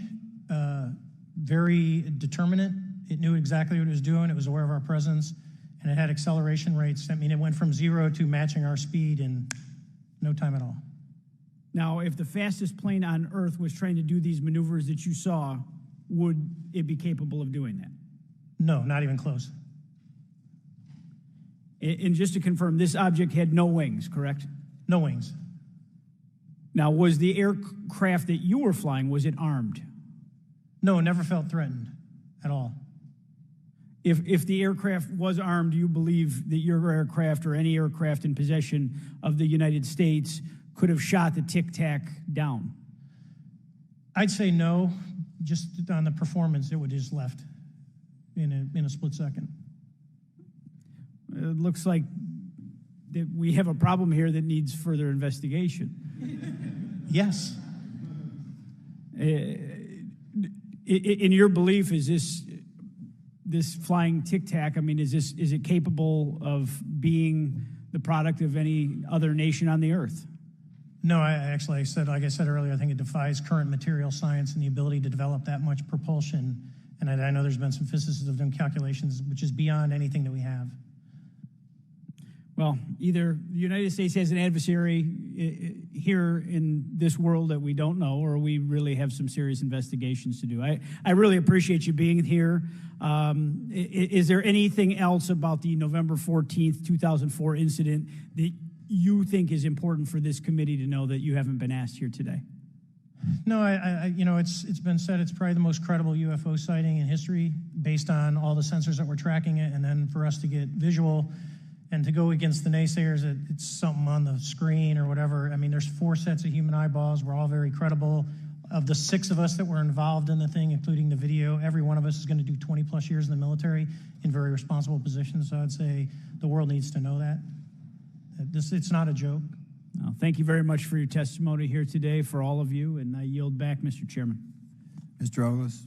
very determinate. It knew exactly what it was doing. It was aware of our presence, and it had acceleration rates. I mean, it went from 0 to matching our speed in no time at all. Now, if the fastest plane on Earth was trying to do these maneuvers that you saw, would it be capable of doing that? No, not even close. And just to confirm, this object had no wings, correct? No wings. Now, was the aircraft that you were flying, was it armed? No, never felt threatened at all. If the aircraft was armed, do you believe that your aircraft or any aircraft in possession of the United States could have shot the Tic Tac down? I'd say no. Just on the performance, it would have just left in a split second. It looks like that we have a problem here that needs further investigation. Yes. In your belief, is this flying Tic Tac, I mean, is it capable of being the product of any other nation on the Earth? No, like I said earlier, I think it defies current material science and the ability to develop that much propulsion. And I know there's been some physicists have done calculations, which is beyond anything that we have. Well, either the United States has an adversary here in this world that we don't know, or we really have some serious investigations to do. I really appreciate you being here. Is there anything else about the November 14th, 2004 incident that you think is important for this committee to know that you haven't been asked here today? No, it's been said it's probably the most credible UFO sighting in history based on all the sensors that were tracking it, and then for us to get visual and to go against the naysayers that it's something on the screen or whatever. I mean, there's 4 sets of human eyeballs. We're all very credible. Of the 6 of us that were involved in the thing, including the video, every one of us is going to do 20 plus years in the military in very responsible positions. So I'd say the world needs to know that. It's not a joke. Well, thank you very much for your testimony here today for all of you, and I yield back, Mr. Chairman. Mr. Ogles.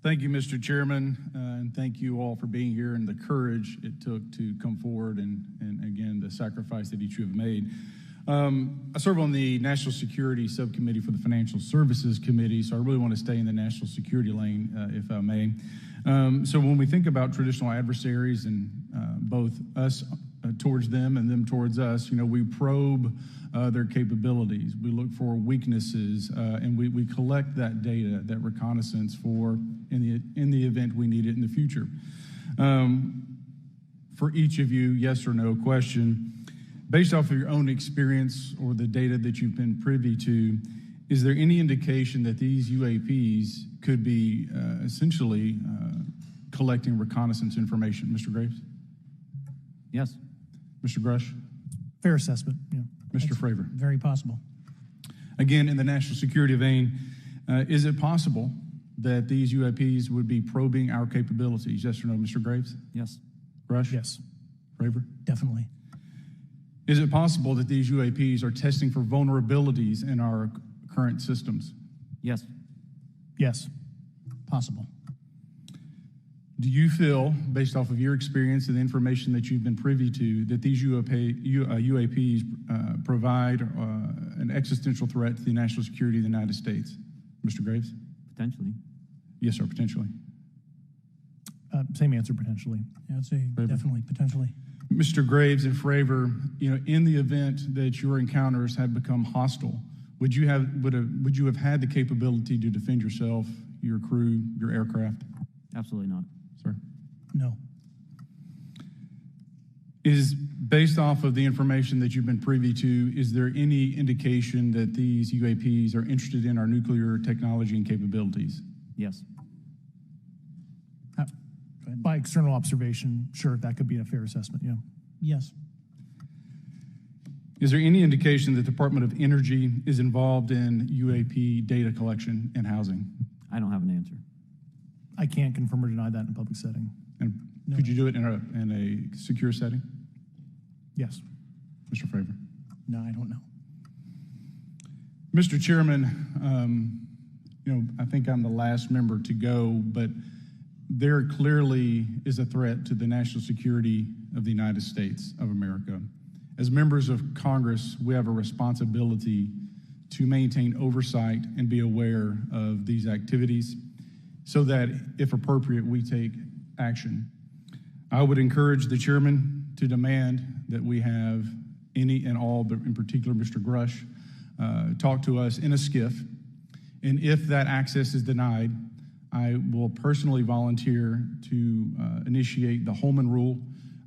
Thank you, Mr. Chairman, and thank you all for being here and the courage it took to come forward and again, the sacrifice that each of you have made. I serve on the National Security Subcommittee for the Financial Services Committee, so I really want to stay in the national security lane, if I may. So when we think about traditional adversaries and both us towards them and them towards us, we probe their capabilities. We look for weaknesses, and we collect that data, that reconnaissance for in the event we need it in the future. for each of you, yes or no question. Based off of your own experience or the data that you've been privy to, is there any indication that these UAPs could be essentially collecting reconnaissance information? Mr. Graves? Yes. Mr. Grush? Fair assessment, yeah. Mr. Fravor? Very possible. Again, in the national security vein, is it possible that these UAPs would be probing our capabilities? Yes or no, Mr. Graves? Yes. Grush? Yes. Fravor? Definitely. Is it possible that these UAPs are testing for vulnerabilities in our current systems? Yes. Yes. Possible. Do you feel, based off of your experience and the information that you've been privy to, that these UAPs provide an existential threat to the national security of the United States? Mr. Graves? Potentially. Yes, sir, potentially. Same answer, potentially. Yeah, I'd say definitely, potentially. Mr. Graves and Fravor, in the event that your encounters have become hostile, would you have had the capability to defend yourself, your crew, your aircraft? Absolutely not. Sir? No. Is based off of the information that you've been privy to, is there any indication that these UAPs are interested in our nuclear technology and capabilities? Yes. By external observation, sure, that could be a fair assessment, yeah. Yes. Is there any indication that the Department of Energy is involved in UAP data collection and housing? I don't have an answer. I can't confirm or deny that in a public setting. And could you do it in a secure setting? Yes. Mr. Fravor? No, I don't know. Mr. Chairman, I think I'm the last member to go, but there clearly is a threat to the national security of the United States of America. As members of Congress, we have a responsibility to maintain oversight and be aware of these activities so that, if appropriate, we take action. I would encourage the chairman to demand that we have any and all, but in particular Mr. Grush, talk to us in a skiff. And if that access is denied, I will personally volunteer to initiate the Holman Rule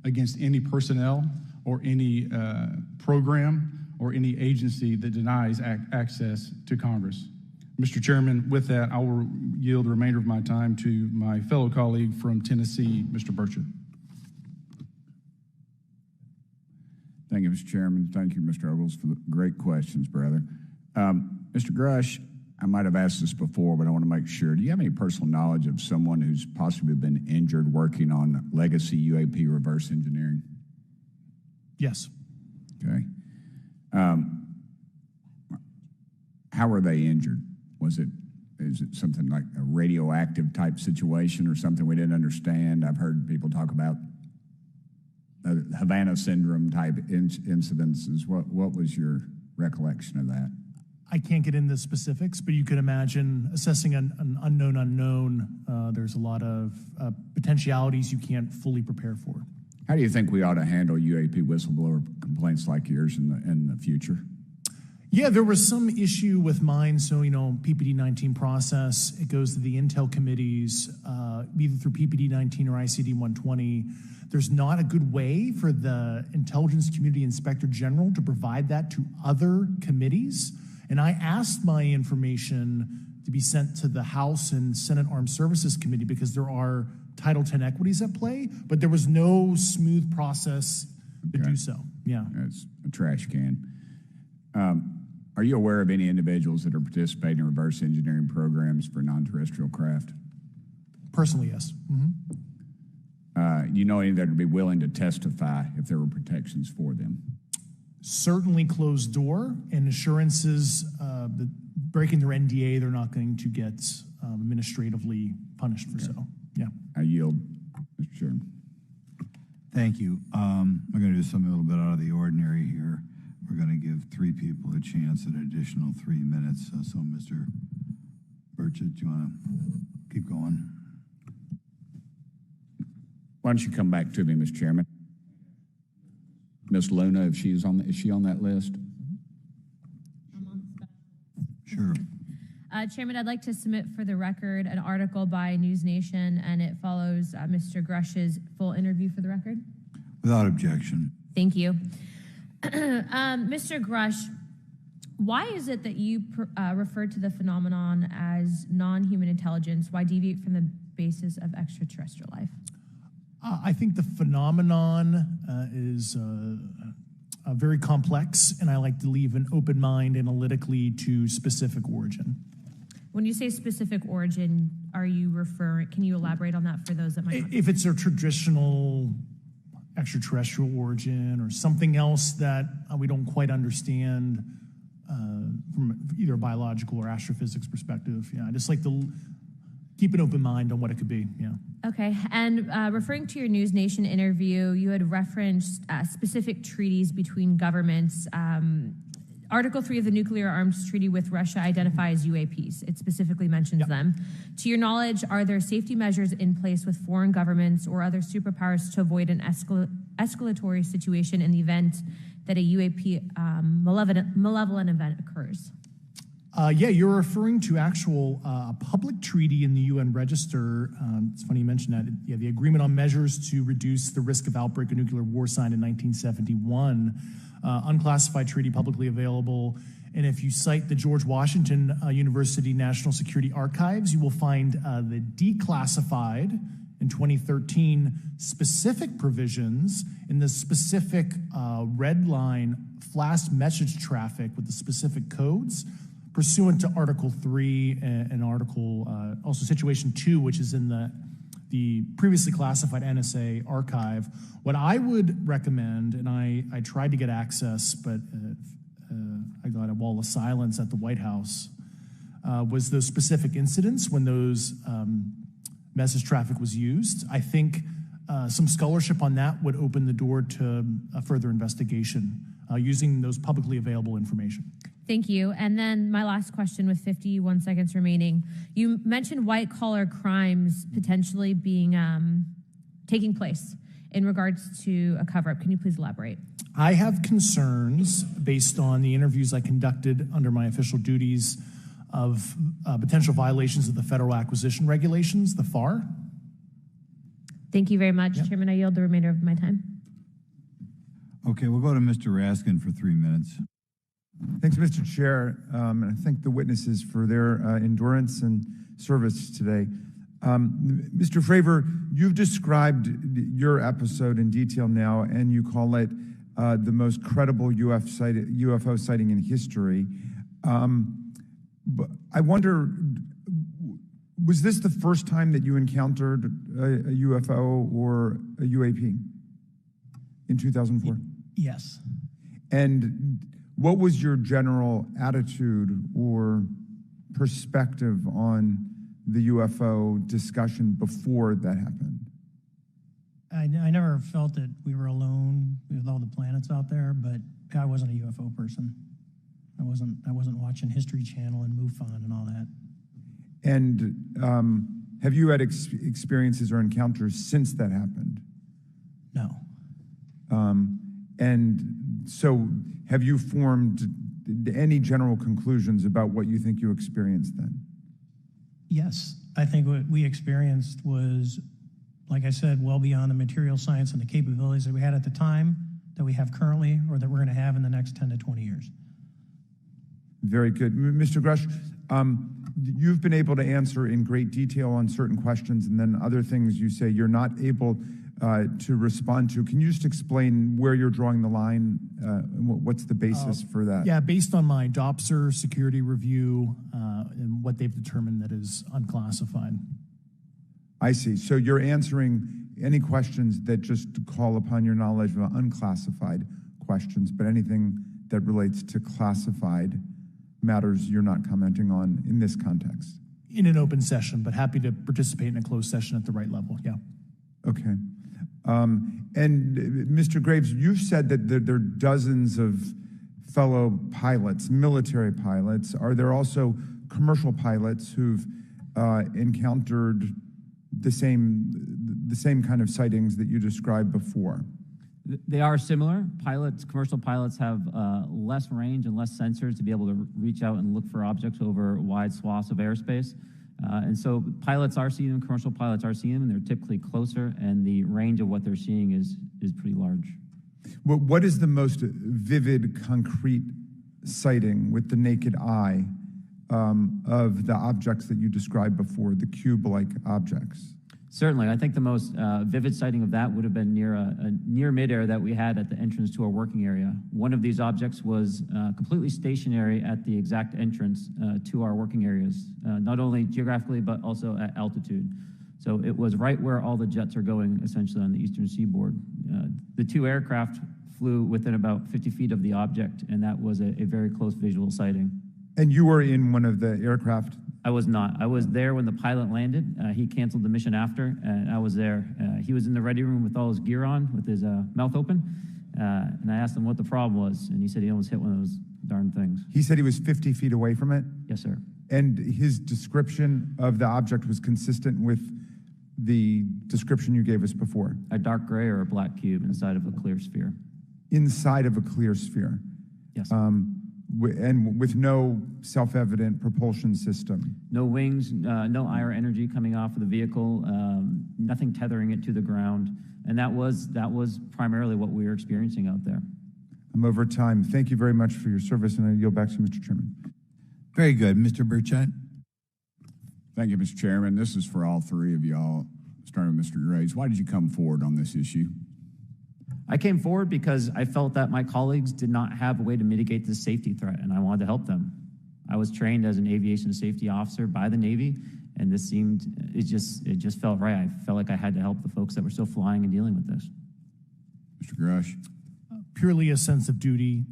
against any personnel or any program or any agency that denies access to Congress. Mr. Chairman, with that, I will yield the remainder of my time to my fellow colleague from Tennessee, Mr. Burchett. Thank you, Mr. Chairman. Thank you, Mr. Ogles, for the great questions, brother. Mr. Grush, I might have asked this before, but I want to make sure. Do you have any personal knowledge of someone who's possibly been injured working on legacy UAP reverse engineering? Yes. Okay. How were they injured? Is it something like a radioactive type situation or something we didn't understand? I've heard people talk about Havana syndrome type incidences. What was your recollection of that? I can't get into specifics, but you could imagine assessing an unknown unknown. There's a lot of potentialities you can't fully prepare for. How do you think we ought to handle UAP whistleblower complaints like yours in the future? Yeah, there was some issue with mine. So, PPD-19 process, it goes to the Intel committees, either through PPD-19 or ICD-120. There's not a good way for the Intelligence Community Inspector General to provide that to other committees. And I asked my information to be sent to the House and Senate Armed Services Committee because there are Title X equities at play, but there was no smooth process to do so. Yeah. It's a trash can. Are you aware of any individuals that are participating in reverse engineering programs for non-terrestrial craft? Personally, yes. You know any that would be willing to testify if there were protections for them? Certainly closed door and assurances that breaking their NDA, they're not going to get administratively punished for so. Yeah. I yield, Mr. Chairman. Thank you. We're going to do something a little bit out of the ordinary here. We're going to give 3 people a chance at an additional 3 minutes. So, Mr. Burchett, do you want to keep going? Why don't you come back to me, Mr. Chairman? Ms. Luna, is she on that list? Sure. Chairman, I'd like to submit for the record an article by News Nation, and it follows Mr. Grush's full interview for the record. Without objection. Thank you. Mr. Grush, why is it that you refer to the phenomenon as non-human intelligence? Why deviate from the basis of extraterrestrial life? I think the phenomenon is very complex, and I like to leave an open mind analytically to specific origin. When you say specific origin, are you referring, can you elaborate on that for those that might not? If it's a traditional extraterrestrial origin or something else that we don't quite understand from either a biological or astrophysics perspective, I just like to keep an open mind on what it could be, Okay, and referring to your News Nation interview, you had referenced specific treaties between governments. Article 3 of the Nuclear Arms Treaty with Russia identifies UAPs. It specifically mentions them. To your knowledge, are there safety measures in place with foreign governments or other superpowers to avoid an escalatory situation in the event that a UAP malevolent event occurs? You're referring to actual public treaty in the UN Register. It's funny you mentioned that. Yeah, the Agreement on Measures to Reduce the Risk of Outbreak of Nuclear War signed in 1971. Unclassified treaty publicly available. And if you cite the George Washington University National Security Archives, you will find the declassified in 2013 specific provisions in the specific red line flash message traffic with the specific codes pursuant to Article 3 and Article, also Situation 2, which is in the previously classified NSA archive. What I would recommend, and I tried to get access, but I got a wall of silence at the White House, was those specific incidents when those message traffic was used. I think some scholarship on that would open the door to a further investigation using those publicly available information. Thank you. And then my last question with 51 seconds remaining. You mentioned white-collar crimes potentially being taking place in regards to a cover-up. Can you please elaborate? I have concerns based on the interviews I conducted under my official duties of potential violations of the Federal Acquisition Regulations, the FAR. Thank you very much, Chairman. I yield the remainder of my time. Okay, we'll go to Mr. Raskin for 3 minutes. Thanks, Mr. Chair, and I thank the witnesses for their endurance and service today. Mr. Fravor, you've described your episode in detail now, and you call it the most credible UFO sighting in history. But I wonder, was this the first time that you encountered a UFO or a UAP in 2004? Yes. And what was your general attitude or perspective on the UFO discussion before that happened? I never felt that we were alone with all the planets out there, but I wasn't a UFO person. I wasn't watching History Channel and MUFON and all that. And have you had experiences or encounters since that happened? No. And so have you formed any general conclusions about what you think you experienced then? Yes. I think what we experienced was, like I said, well beyond the material science and the capabilities that we had at the time, that we have currently, or that we're going to have in the next 10 to 20 years. Very good. Mr. Grush, you've been able to answer in great detail on certain questions, and then other things you say you're not able to respond to. Can you just explain where you're drawing the line and what's the basis for that? Yeah, based on my DOPSR security review and what they've determined that is unclassified. I see. So you're answering any questions that just call upon your knowledge of unclassified questions, but anything that relates to classified matters you're not commenting on in this context. In an open session, but happy to participate in a closed session at the right level, yeah. Okay. And Mr. Graves, you've said that there are dozens of fellow pilots, military pilots. Are there also commercial pilots who've encountered the same kind of sightings that you described before? They are similar. Commercial pilots have less range and less sensors to be able to reach out and look for objects over wide swaths of airspace. And so pilots are seeing them, commercial pilots are seeing them, and they're typically closer, and the range of what they're seeing is pretty large. What is the most vivid, concrete sighting with the naked eye of the objects that you described before, the cube-like objects? Certainly. I think the most vivid sighting of that would have been near midair that we had at the entrance to our working area. One of these objects was completely stationary at the exact entrance to our working areas, not only geographically, but also at altitude. So it was right where all the jets are going, essentially, on the eastern seaboard. The two aircraft flew within about 50 feet of the object, and that was a very close visual sighting. And you were in one of the aircraft? I was not. I was there when the pilot landed. He canceled the mission after, and I was there. He was in the ready room with all his gear on, with his mouth open, and I asked him what the problem was, and he said he almost hit one of those darn things. He said he was 50 feet away from it? Yes, sir. And his description of the object was consistent with the description you gave us before? A dark gray or a black cube inside of a clear sphere. Inside of a clear sphere? Yes. And with no self-evident propulsion system? No wings, no IR energy coming off of the vehicle, nothing tethering it to the ground. And that was primarily what we were experiencing out there. I'm over time. Thank you very much for your service, and I yield back to Mr. Chairman. Very good. Mr. Burchett? Thank you, Mr. Chairman. This is for all three of y'all, starting with Mr. Graves. Why did you come forward on this issue? I came forward because I felt that my colleagues did not have a way to mitigate the safety threat, and I wanted to help them. I was trained as an aviation safety officer by the Navy, and it just felt right. I felt like I had to help the folks that were still flying and dealing with this. Mr. Grush? Purely a sense of duty.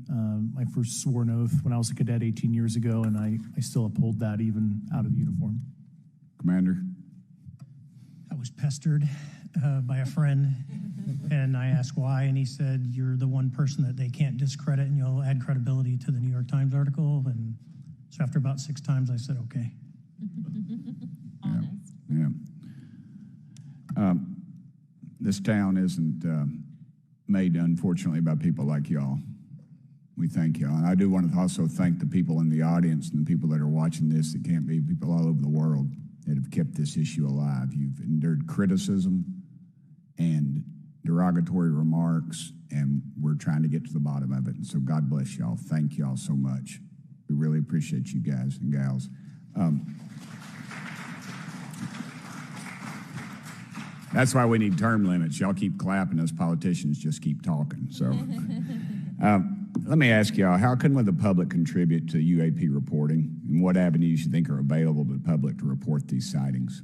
My first sworn oath when I was a cadet 18 years ago, and I still uphold that even out of the uniform. Commander? I was pestered by a friend, and I asked why, and he said, "You're the one person that they can't discredit, and you'll add credibility to the New York Times article." And so after about 6 times, I said, okay. Yeah. This town isn't made, unfortunately, by people like y'all. We thank y'all. And I do want to also thank the people in the audience and the people that are watching this that can't be, people all over the world that have kept this issue alive. You've endured criticism and derogatory remarks, and we're trying to get to the bottom of it. And so God bless y'all. Thank y'all so much. We really appreciate you guys and gals. That's why we need term limits. Y'all keep clapping, us politicians just keep talking. So let me ask y'all, how can the public contribute to UAP reporting, and what avenues you think are available to the public to report these sightings?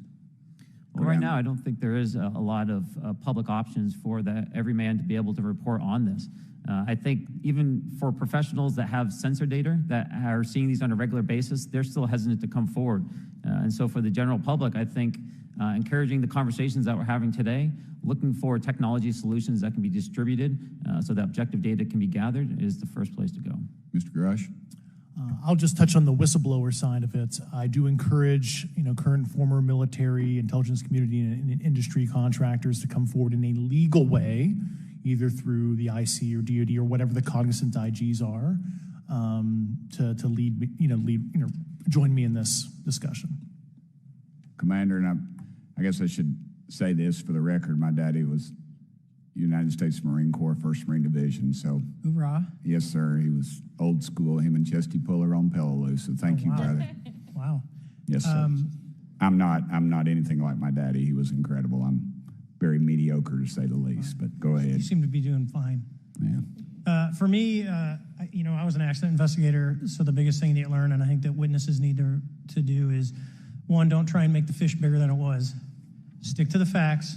Well, right now, I don't think there is a lot of public options for every man to be able to report on this. I think even for professionals that have sensor data that are seeing these on a regular basis, they're still hesitant to come forward. And so for the general public, I think encouraging the conversations that we're having today, looking for technology solutions that can be distributed so that objective data can be gathered is the first place to go. Mr. Grush? I'll just touch on the whistleblower side of it. I do encourage, current and former military, intelligence community, and industry contractors to come forward in a legal way, either through the IC or DoD or whatever the cognizant IGs are, to lead, join me in this discussion. Commander, and I guess I should say this for the record. My daddy was United States Marine Corps, 1st Marine Division. So, hoorah! Yes, sir. He was old school. Him and Chesty Puller on Peleliu. So, thank you, wow. brother. Wow. Yes, sir. I'm not anything like my daddy. He was incredible. I'm very mediocre, to say the least. But go ahead. You seem to be doing fine. Yeah. For me, I was an accident investigator, so the biggest thing that you learn, and I think that witnesses need to do is, one, don't try and make the fish bigger than it was. Stick to the facts,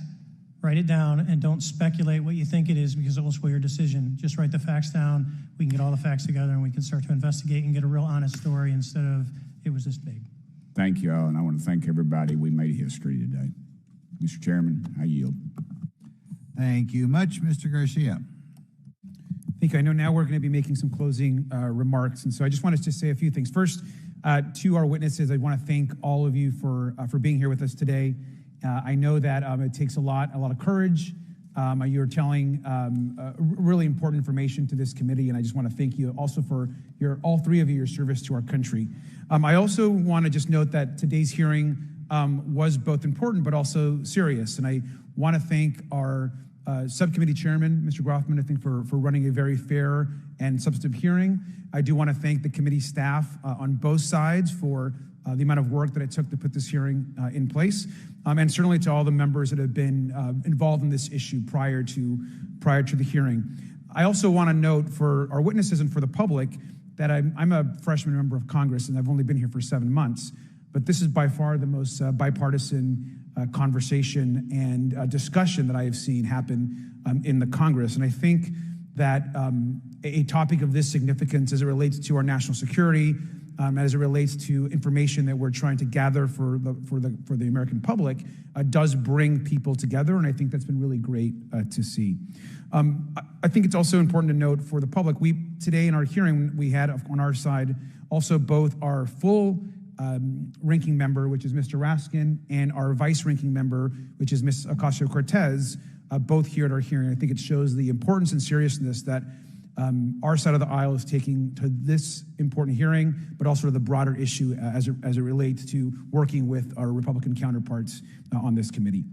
write it down, and don't speculate what you think it is because it will sway your decision. Just write the facts down. We can get all the facts together, and we can start to investigate and get a real honest story instead of it was this big. Thank you all, and I want to thank everybody. We made history today. Mr. Chairman, I yield. Thank you much, Mr. Garcia. Thank you. I know now we're going to be making some closing remarks, and so I just wanted to say a few things. First, to our witnesses, I want to thank all of you for being here with us today. I know that it takes a lot of courage. You're telling really important information to this committee, and I just want to thank you also for all three of you, your service to our country. I also want to just note that today's hearing was both important but also serious. And I want to thank our subcommittee chairman, Mr. Grothman, I think, for running a very fair and substantive hearing. I do want to thank the committee staff on both sides for the amount of work that it took to put this hearing in place, and certainly to all the members that have been involved in this issue prior to the hearing. I also want to note for our witnesses and for the public that I'm a freshman member of Congress, and I've only been here for 7 months, but this is by far the most bipartisan conversation and discussion that I have seen happen in the Congress. And I think that a topic of this significance as it relates to our national security, as it relates to information that we're trying to gather for the American public, does bring people together, and I think that's been really great to see. I think it's also important to note for the public, today in our hearing, we had on our side also both our full ranking member, which is Mr. Raskin, and our vice ranking member, which is Ms. Ocasio-Cortez, both here at our hearing. I think it shows the importance and seriousness that our side of the aisle is taking to this important hearing, but also to the broader issue as it relates to working with our Republican counterparts on this committee.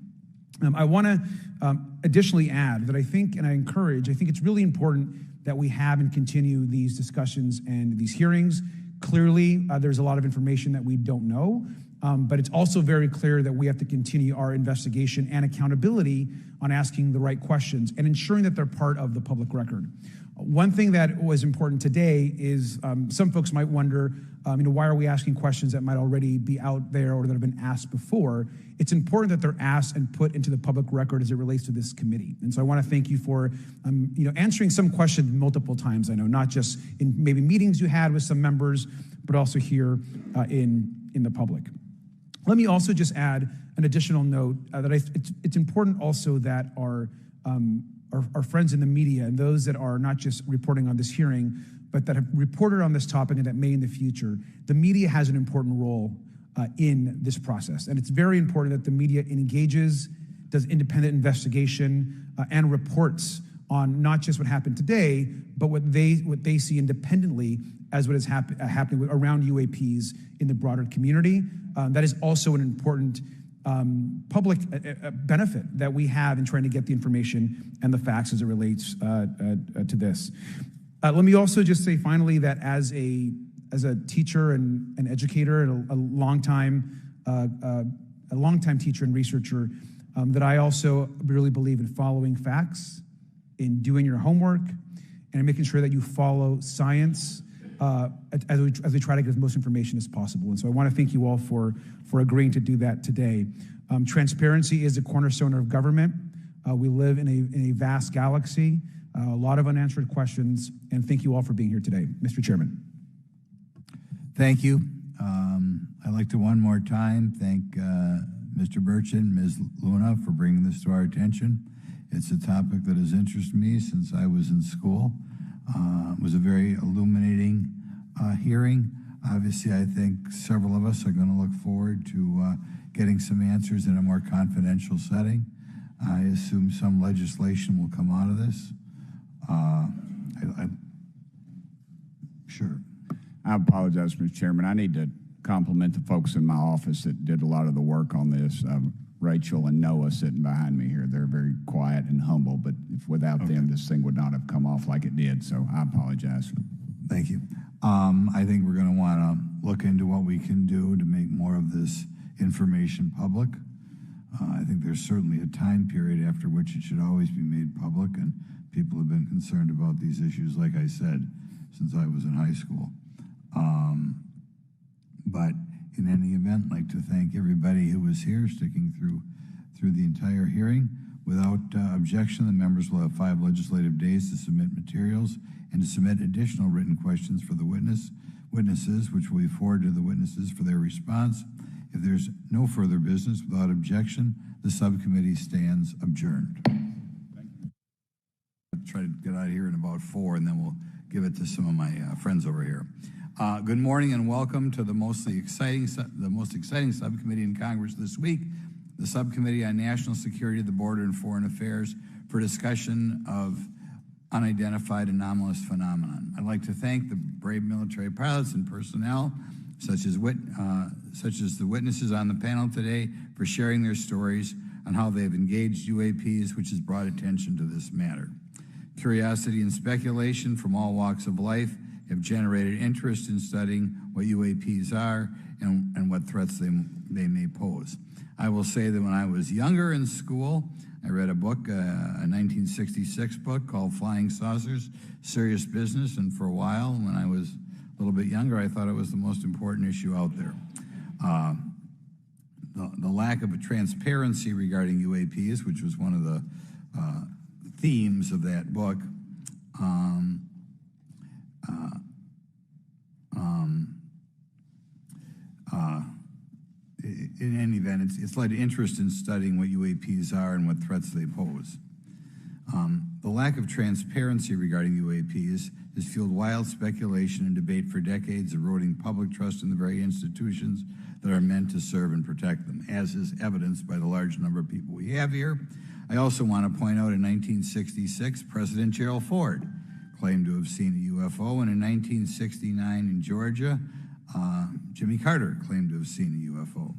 I want to additionally add that I think it's really important that we have and continue these discussions and these hearings. Clearly, there's a lot of information that we don't know, but it's also very clear that we have to continue our investigation and accountability on asking the right questions and ensuring that they're part of the public record. One thing that was important today is some folks might wonder, why are we asking questions that might already be out there or that have been asked before? It's important that they're asked and put into the public record as it relates to this committee. And so I want to thank you for, answering some questions multiple times. I know not just in maybe meetings you had with some members, but also here in the public. Let me also just add an additional note that it's important also that our friends in the media and those that are not just reporting on this hearing, but that have reported on this topic and that may in the future, the media has an important role in this process. And it's very important that the media engages, does independent investigation, and reports on not just what happened today, but what they see independently as what is happening around UAPs in the broader community. That is also an important public benefit that we have in trying to get the information and the facts as it relates to this. Let me also just say finally that as a teacher and an educator and a longtime teacher and researcher, that I also really believe in following facts, in doing your homework, and in making sure that you follow science as we try to get as most information as possible. And so I want to thank you all for agreeing to do that today. Transparency is a cornerstone of government. We live in a vast galaxy, a lot of unanswered questions, and thank you all for being here today. Mr. Chairman. Thank you. I'd like to one more time thank Mr. Burchett and Ms. Luna for bringing this to our attention. It's a topic that has interested me since I was in school. It was a very illuminating hearing. Obviously, I think several of us are going to look forward to getting some answers in a more confidential setting. I assume some legislation will come out of this. Sure. I apologize, Mr. Chairman. I need to compliment the folks in my office that did a lot of the work on this. Rachel and Noah sitting behind me here. They're very quiet and humble, but without them, this thing would not have come off like it did. So I apologize. Thank you. I think we're going to want to look into what we can do to make more of this information public. I think there's certainly a time period after which it should always be made public, and people have been concerned about these issues, like I said, since I was in high school. But in any event, I'd like to thank everybody who was here, sticking through the entire hearing. Without objection, the members will have 5 legislative days to submit materials and to submit additional written questions for the witnesses, which will be forwarded to the witnesses for their response. If there's no further business, without objection, the subcommittee stands adjourned. I'll try to get out of here in about 4, and then we'll give it to some of my friends over here. Good morning and welcome to the most exciting subcommittee in Congress this week, the Subcommittee on National Security, the Border, and Foreign Affairs, for discussion of unidentified anomalous phenomenon. I'd like to thank the brave military pilots and personnel such as the witnesses on the panel today, for sharing their stories on how they've engaged UAPs, which has brought attention to this matter. Curiosity and speculation from all walks of life have generated interest in studying what UAPs are and what threats they may pose. I will say that when I was younger in school, I read a book, a 1966 book called Flying Saucers, Serious Business, and for a while, when I was a little bit younger, I thought it was the most important issue out there. The lack of a transparency regarding UAPs, which was one of the themes of that book, in any event, it's led to interest in studying what UAPs are and what threats they pose. The lack of transparency regarding UAPs has fueled wild speculation and debate for decades, eroding public trust in the very institutions that are meant to serve and protect them, as is evidenced by the large number of people we have here. I also want to point out in 1966, President Gerald Ford claimed to have seen a UFO, and in 1969 in Georgia, Jimmy Carter claimed to have seen a UFO.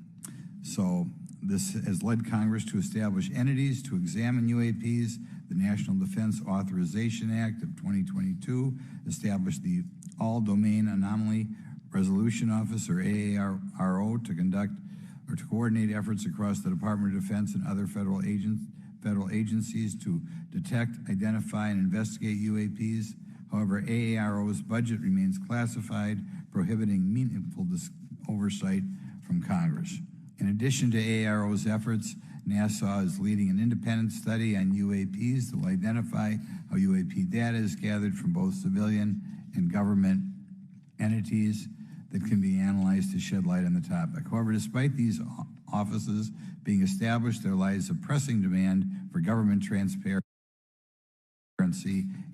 So this has led Congress to establish entities to examine UAPs. The National Defense Authorization Act of 2022 established the All-Domain Anomaly Resolution Office, or AARO, to conduct or to coordinate efforts across the Department of Defense and other federal agencies to detect, identify, and investigate UAPs. However, AARO's budget remains classified, prohibiting meaningful oversight from Congress. In addition to AARO's efforts, NASA is leading an independent study on UAPs that will identify how UAP data is gathered from both civilian and government entities that can be analyzed to shed light on the topic. However, despite these offices being established, there lies a pressing demand for government transparency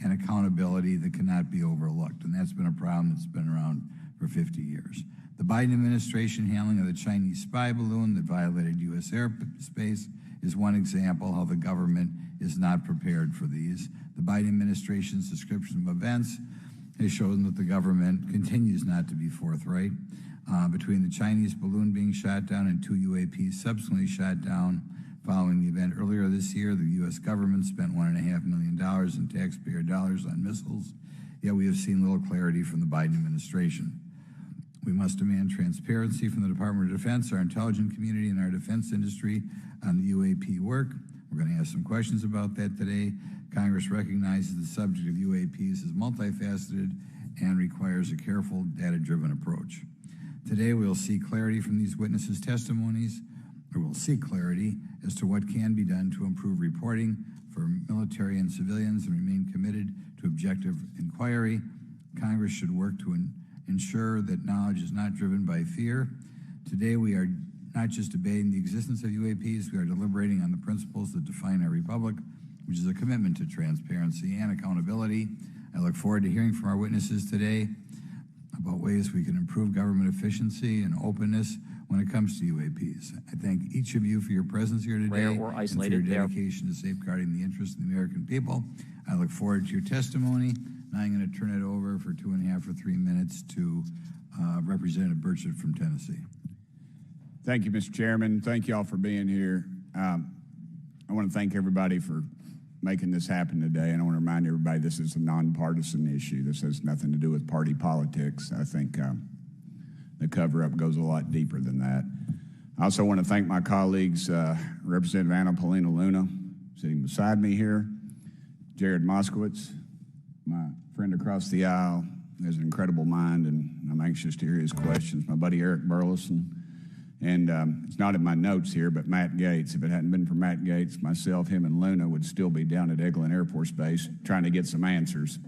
and accountability that cannot be overlooked, and that's been a problem that's been around for 50 years. The Biden administration handling of the Chinese spy balloon that violated U.S. airspace is one example how the government is not prepared for these. The Biden administration's description of events has shown that the government continues not to be forthright. Between the Chinese balloon being shot down and 2 UAPs subsequently shot down following the event earlier this year, the U.S. government spent $1.5 million in taxpayer dollars on missiles, yet we have seen little clarity from the Biden administration. We must demand transparency from the Department of Defense, our intelligence community, and our defense industry on the UAP work. We're going to ask some questions about that today. Congress recognizes the subject of UAPs is multifaceted and requires a careful, data-driven approach. Today, we'll see clarity from these witnesses' testimonies, or we'll seek clarity as to what can be done to improve reporting for military and civilians and remain committed to objective inquiry. Congress should work to ensure that knowledge is not driven by fear. Today, we are not just debating the existence of UAPs, we are deliberating on the principles that define our republic, which is a commitment to transparency and accountability. I look forward to hearing from our witnesses today about ways we can improve government efficiency and openness when it comes to UAPs. I thank each of you for your presence here today and for your dedication to safeguarding the interests of the American people. I look forward to your testimony. Now I'm going to turn it over for 2.5 or 3 minutes to Representative Burchett from Tennessee. Thank you, Mr. Chairman. Thank you all for being here. I want to thank everybody for making this happen today, and I want to remind everybody this is a nonpartisan issue. This has nothing to do with party politics. I think the cover-up goes a lot deeper than that. I also want to thank my colleagues, Representative Anna Paulina Luna, sitting beside me here, Jared Moskowitz, my friend across the aisle, has an incredible mind, and I'm anxious to hear his questions, my buddy Eric Burleson, and it's not in my notes here, but Matt Gates. If it hadn't been for Matt Gates, myself, him, and Luna would still be down at Eglin Air Force Base trying to get some answers.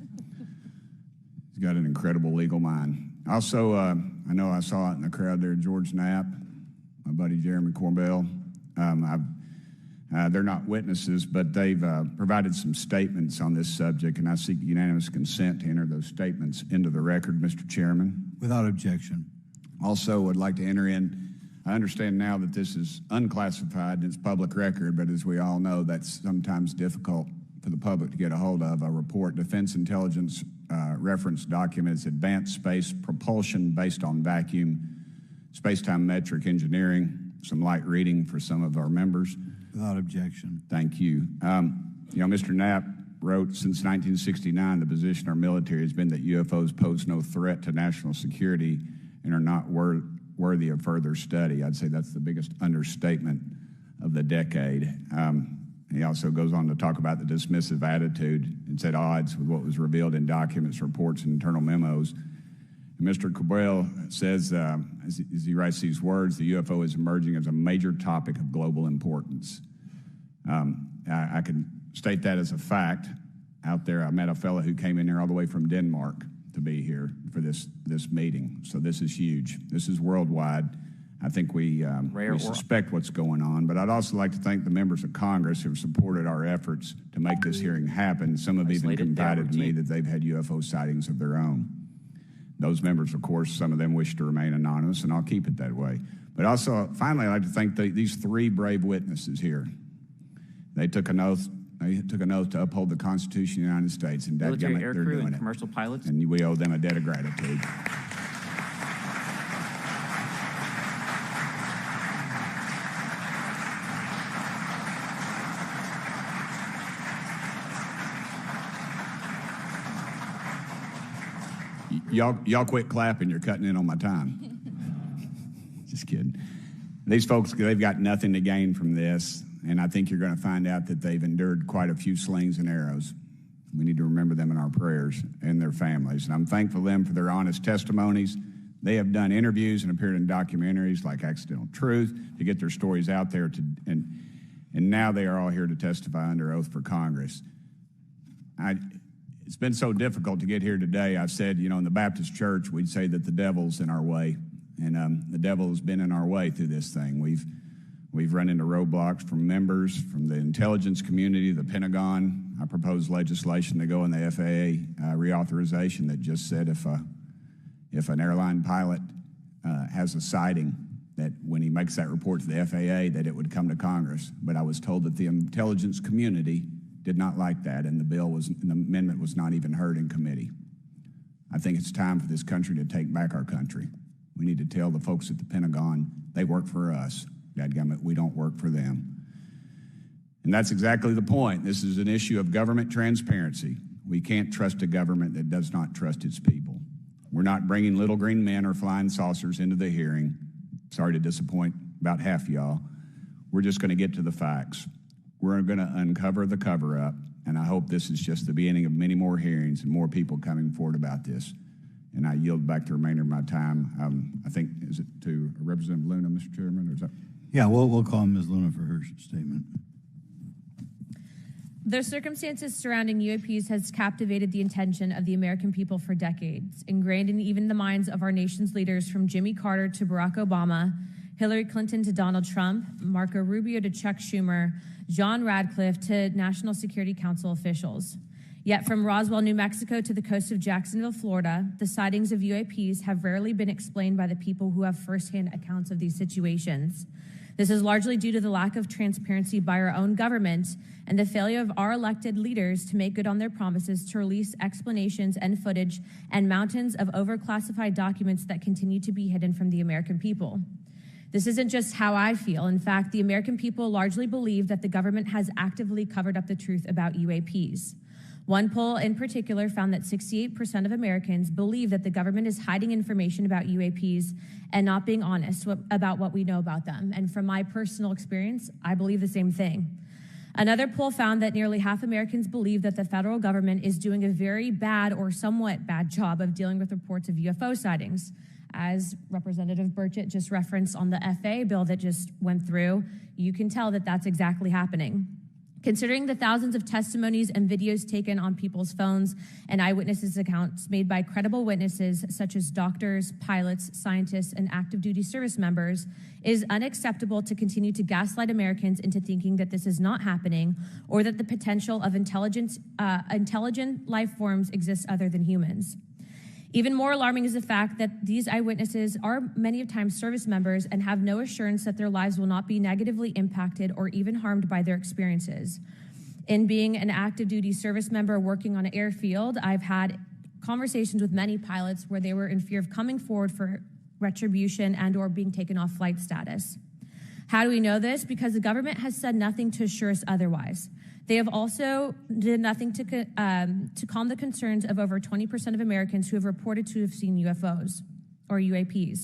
He's got an incredible legal mind. Also, I know I saw it in the crowd there, George Knapp, my buddy Jeremy Corbell. They're not witnesses, but they've provided some statements on this subject, and I seek unanimous consent to enter those statements into the record, Mr. Chairman. Without objection. Also, would like to enter in, I understand now that this is unclassified and it's public record, but as we all know, that's sometimes difficult for the public to get a hold of. A report, Defense Intelligence reference documents, Advanced Space Propulsion Based on Vacuum, Space-Time Metric Engineering, some light reading for some of our members. Without objection. Thank you. Mr. Knapp wrote, since 1969, the position our military has been that UFOs pose no threat to national security and are not worthy of further study. I'd say that's the biggest understatement of the decade. He also goes on to talk about the dismissive attitude. It's at odds with what was revealed in documents, reports, and internal memos. And Mr. Cabral says, as he writes these words, the UFO is emerging as a major topic of global importance. I can state that as a fact. Out there, I met a fellow who came in here all the way from Denmark to be here for this meeting. So this is huge. This is worldwide. I think we suspect what's going on, but I'd also like to thank the members of Congress who have supported our efforts to make this hearing happen. Some have even confided to me that they've had UFO sightings of their own. Those members, of course, some of them wish to remain anonymous, and I'll keep it that way. But also, finally, I'd like to thank these three brave witnesses here. They took an oath. They took an oath to uphold the Constitution of the United States, and Military dadgummit, air they're crew doing and it. commercial pilots. And we owe them a debt of gratitude. Y'all quit clapping. You're cutting in on my time. Just kidding. These folks, they've got nothing to gain from this, and I think you're going to find out that they've endured quite a few slings and arrows. We need to remember them in our prayers and their families. And I'm thankful to them for their honest testimonies. They have done interviews and appeared in documentaries like Accidental Truth to get their stories out there, and now they are all here to testify under oath for Congress. It's been so difficult to get here today. I've said, in the Baptist church, we'd say that the devil's in our way. And the devil has been in our way through this thing. We've run into roadblocks from members, from the intelligence community, the Pentagon. I proposed legislation to go in the FAA reauthorization that just said if an airline pilot has a sighting, that when he makes that report to the FAA, that it would come to Congress. But I was told that the intelligence community did not like that, and the amendment was not even heard in committee. I think it's time for this country to take back our country. We need to tell the folks at the Pentagon they work for us. Dadgummit, we don't work for them. And that's exactly the point. This is an issue of government transparency. We can't trust a government that does not trust its people. We're not bringing little green men or flying saucers into the hearing. Sorry to disappoint about half y'all. We're just going to get to the facts. We're going to uncover the cover-up, and I hope this is just the beginning of many more hearings and more people coming forward about this. And I yield back the remainder of my time. I think, is it to Representative Luna, Mr. Chairman, or is that? Yeah, we'll call Ms. Luna for her statement. The circumstances surrounding UAPs has captivated the attention of the American people for decades, ingrained in even the minds of our nation's leaders from Jimmy Carter to Barack Obama, Hillary Clinton to Donald Trump, Marco Rubio to Chuck Schumer, John Radcliffe to National Security Council officials. Yet from Roswell, New Mexico to the coast of Jacksonville, Florida, the sightings of UAPs have rarely been explained by the people who have firsthand accounts of these situations. This is largely due to the lack of transparency by our own government and the failure of our elected leaders to make good on their promises to release explanations and footage and mountains of overclassified documents that continue to be hidden from the American people. This isn't just how I feel. In fact, the American people largely believe that the government has actively covered up the truth about UAPs. One poll in particular found that 68% of Americans believe that the government is hiding information about UAPs and not being honest about what we know about them. And from my personal experience, I believe the same thing. Another poll found that nearly half Americans believe that the federal government is doing a very bad or somewhat bad job of dealing with reports of UFO sightings. As Representative Burchett just referenced on the FAA bill that just went through, you can tell that that's exactly happening. Considering the thousands of testimonies and videos taken on people's phones and eyewitnesses' accounts made by credible witnesses such as doctors, pilots, scientists, and active duty service members, it is unacceptable to continue to gaslight Americans into thinking that this is not happening or that the potential of intelligent life forms exists other than humans. Even more alarming is the fact that these eyewitnesses are many of times service members and have no assurance that their lives will not be negatively impacted or even harmed by their experiences. In being an active duty service member working on an airfield, I've had conversations with many pilots where they were in fear of coming forward for retribution and or being taken off flight status. How do we know this? Because the government has said nothing to assure us otherwise. They have also did nothing to calm the concerns of over 20% of Americans who have reported to have seen UFOs or UAPs.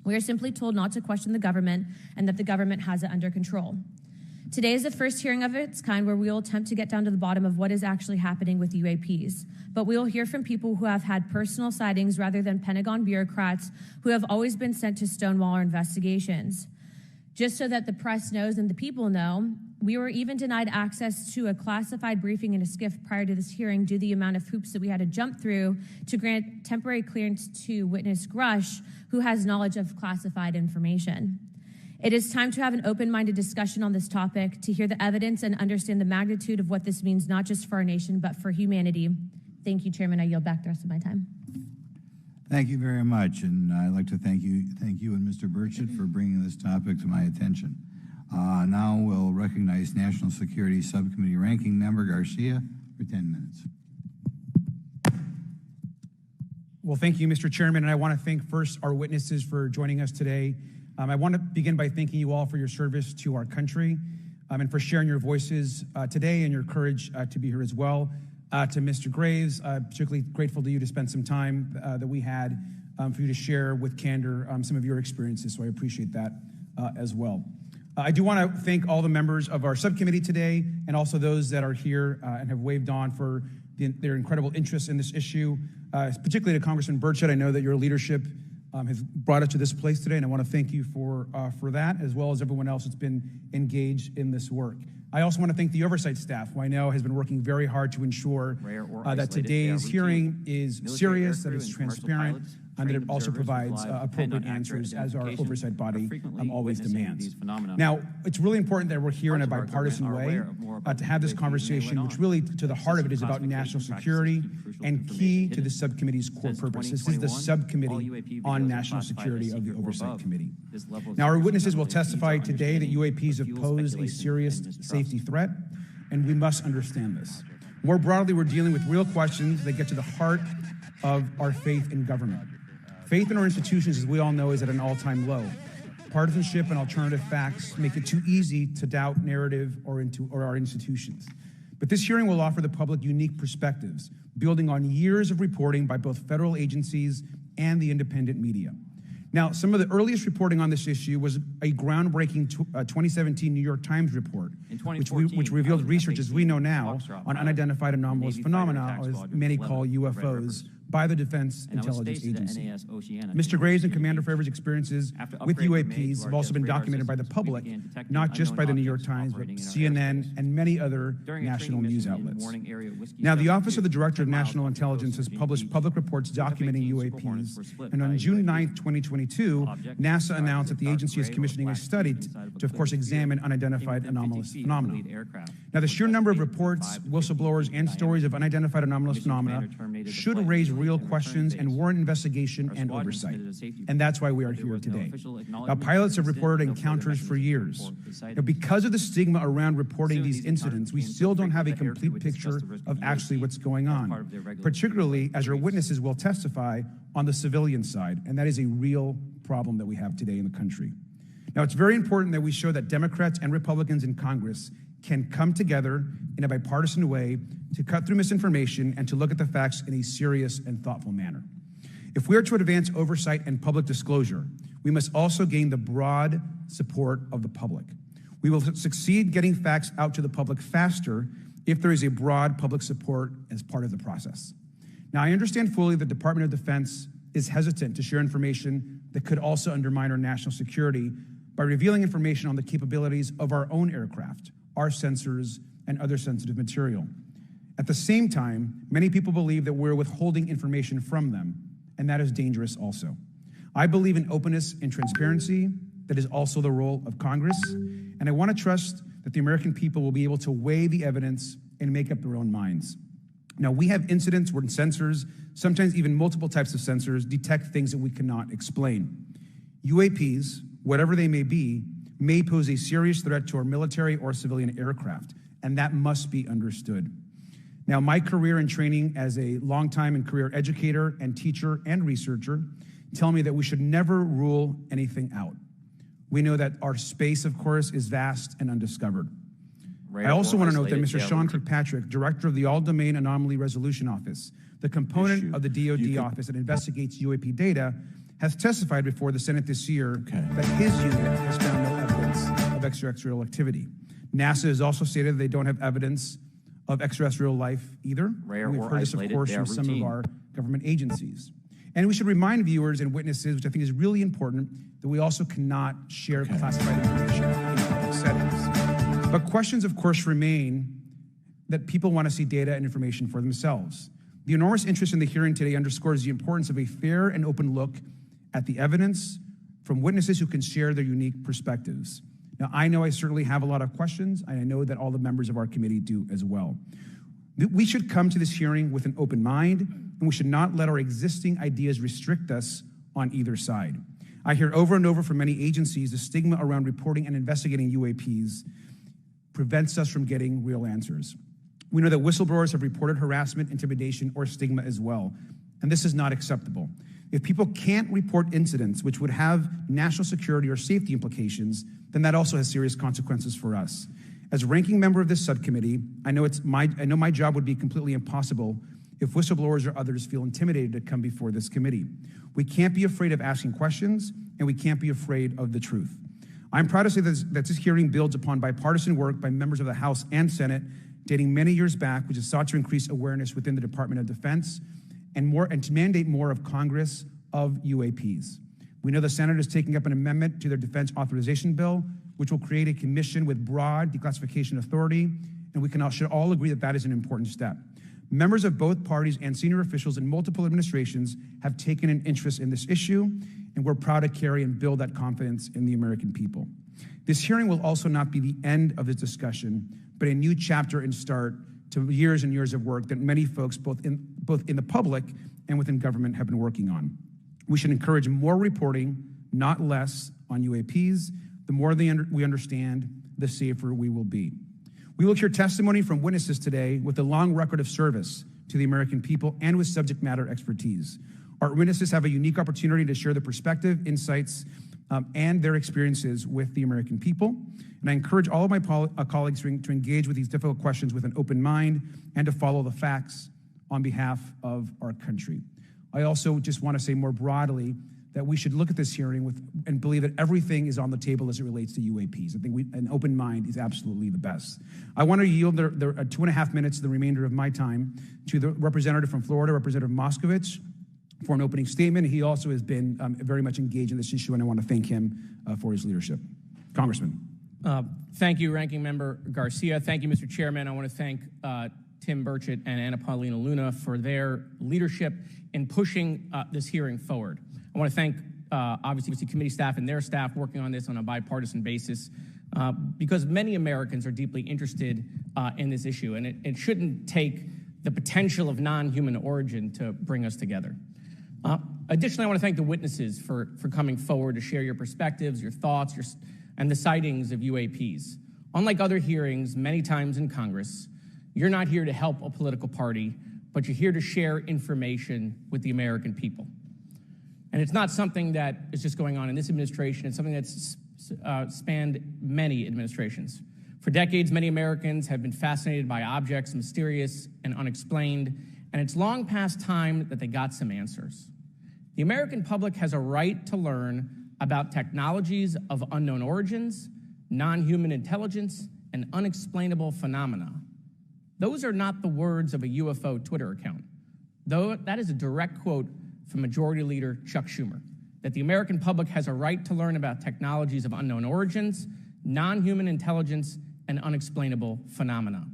We are simply told not to question the government and that the government has it under control. Today is the first hearing of its kind where we will attempt to get down to the bottom of what is actually happening with UAPs. But we will hear from people who have had personal sightings rather than Pentagon bureaucrats who have always been sent to stonewall our investigations. Just so that the press knows and the people know, we were even denied access to a classified briefing in a SCIF prior to this hearing due to the amount of hoops that we had to jump through to grant temporary clearance to witness Grush, who has knowledge of classified information. It is time to have an open-minded discussion on this topic, to hear the evidence and understand the magnitude of what this means, not just for our nation, but for humanity. Thank you, Chairman. I yield back the rest of my time. Thank you very much, and I'd like to thank you and Mr. Burchett for bringing this topic to my attention. Now we'll recognize National Security Subcommittee Ranking Member Garcia for 10 minutes. Well, thank you, Mr. Chairman, and I want to thank first our witnesses for joining us today. I want to begin by thanking you all for your service to our country and for sharing your voices today and your courage to be here as well. To Mr. Graves, particularly grateful to you to spend some time that we had for you to share with candor some of your experiences, so I appreciate that as well. I do want to thank all the members of our subcommittee today and also those that are here and have waved on for their incredible interest in this issue, particularly to Congressman Burchett. I know that your leadership has brought us to this place today, and I want to thank you for that, as well as everyone else that's been engaged in this work. I also want to thank the oversight staff, who I know has been working very hard to ensure that today's hearing is serious, that it's transparent, and that it also provides appropriate answers as our oversight body always demands. Now, it's really important that we're here in a bipartisan way to have this conversation, which really, to the heart of it, is about national security and key to the subcommittee's core purpose. This is the subcommittee on national security of the Oversight Committee. Now, our witnesses will testify today that UAPs have posed a serious safety threat, and we must understand this. More broadly, we're dealing with real questions that get to the heart of our faith in government. Faith in our institutions, as we all know, is at an all-time low. Partisanship and alternative facts make it too easy to doubt narrative or our institutions. But this hearing will offer the public unique perspectives, building on years of reporting by both federal agencies and the independent media. Now, some of the earliest reporting on this issue was a groundbreaking 2017 New York Times report, which revealed research, as we know now, on unidentified anomalous phenomena, or as many call UFOs, by the Defense Intelligence Agency. Mr. Graves and Commander Fravor's experiences with UAPs have also been documented by the public, not just by the New York Times, but CNN and many other national news outlets. Now, the Office of the Director of National Intelligence has published public reports documenting UAPs, and on June 9th, 2022, NASA announced that the agency is commissioning a study to of course, examine unidentified anomalous phenomena. Now, the sheer number of reports, whistleblowers, and stories of unidentified anomalous phenomena should raise real questions and warrant investigation and oversight. And that's why we are here today. Now, pilots have reported encounters for years. Now, because of the stigma around reporting these incidents, we still don't have a complete picture of actually what's going on, particularly as our witnesses will testify on the civilian side. And that is a real problem that we have today in the country. Now, it's very important that we show that Democrats and Republicans in Congress can come together in a bipartisan way to cut through misinformation and to look at the facts in a serious and thoughtful manner. If we are to advance oversight and public disclosure, we must also gain the broad support of the public. We will succeed getting facts out to the public faster if there is a broad public support as part of the process. Now, I understand fully the Department of Defense is hesitant to share information that could also undermine our national security by revealing information on the capabilities of our own aircraft, our sensors, and other sensitive material. At the same time, many people believe that we're withholding information from them, and that is dangerous also. I believe in openness and transparency. That is also the role of Congress, and I want to trust that the American people will be able to weigh the evidence and make up their own minds. Now, we have incidents where sensors, sometimes even multiple types of sensors, detect things that we cannot explain. UAPs, whatever they may pose a serious threat to our military or civilian aircraft, and that must be understood. Now, my career and training as a longtime and career educator and teacher and researcher tell me that we should never rule anything out. We know that our space, of course, is vast and undiscovered. I also want to note that Mr. Sean Kirkpatrick, director of the All-Domain Anomaly Resolution Office, the component of the DoD office that investigates UAP data, has testified before the Senate this year that his unit has found no evidence of extraterrestrial activity. NASA has also stated they don't have evidence of extraterrestrial life either. Rare We've or heard this, of isolated, course, they from are some of routine. our government agencies. And we should remind viewers and witnesses, which I think is really important, that we also cannot share classified information in public settings. But questions, of course, remain that people want to see data and information for themselves. The enormous interest in the hearing today underscores the importance of a fair and open look at the evidence from witnesses who can share their unique perspectives. Now, I know I certainly have a lot of questions, and I know that all the members of our committee do as well. We should come to this hearing with an open mind, and we should not let our existing ideas restrict us on either side. I hear over and over from many agencies the stigma around reporting and investigating UAPs prevents us from getting real answers. We know that whistleblowers have reported harassment, intimidation, or stigma as well, and this is not acceptable. If people can't report incidents which would have national security or safety implications, then that also has serious consequences for us. As ranking member of this subcommittee, I know my job would be completely impossible if whistleblowers or others feel intimidated to come before this committee. We can't be afraid of asking questions, and we can't be afraid of the truth. I'm proud to say that this hearing builds upon bipartisan work by members of the House and Senate dating many years back, which has sought to increase awareness within the Department of Defense and to mandate more of Congress of UAPs. We know the Senate is taking up an amendment to their defense authorization bill, which will create a commission with broad declassification authority, and we should all agree that that is an important step. Members of both parties and senior officials in multiple administrations have taken an interest in this issue, and we're proud to carry and build that confidence in the American people. This hearing will also not be the end of this discussion, but a new chapter and start to years and years of work that many folks, both in the public and within government, have been working on. We should encourage more reporting, not less, on UAPs. The more we understand, the safer we will be. We will hear testimony from witnesses today with a long record of service to the American people and with subject matter expertise. Our witnesses have a unique opportunity to share their perspective, insights, and their experiences with the American people. And I encourage all of my colleagues to engage with these difficult questions with an open mind and to follow the facts on behalf of our country. I also just want to say more broadly that we should look at this hearing and believe that everything is on the table as it relates to UAPs. I think an open mind is absolutely the best. I want to yield the 2.5 minutes, the remainder of my time, to the representative from Florida, Representative Moskowitz, for an opening statement. He also has been very much engaged in this issue, and I want to thank him for his leadership. Congressman. Thank you, Ranking Member Garcia. Thank you, Mr. Chairman. I want to thank Tim Burchett and Anna Paulina Luna for their leadership in pushing this hearing forward. I want to thank, obviously, the committee staff and their staff working on this on a bipartisan basis because many Americans are deeply interested in this issue, and it shouldn't take the potential of non-human origin to bring us together. Additionally, I want to thank the witnesses for coming forward to share your perspectives, your thoughts, and the sightings of UAPs. Unlike other hearings many times in Congress, you're not here to help a political party, but you're here to share information with the American people. And it's not something that is just going on in this administration. It's something that's spanned many administrations. For decades, many Americans have been fascinated by objects mysterious and unexplained, and it's long past time that they got some answers. The American public has a right to learn about technologies of unknown origins, non-human intelligence, and unexplainable phenomena. Those are not the words of a UFO Twitter account, though that is a direct quote from Majority Leader Chuck Schumer, that the American public has a right to learn about technologies of unknown origins, non-human intelligence, and unexplainable phenomena.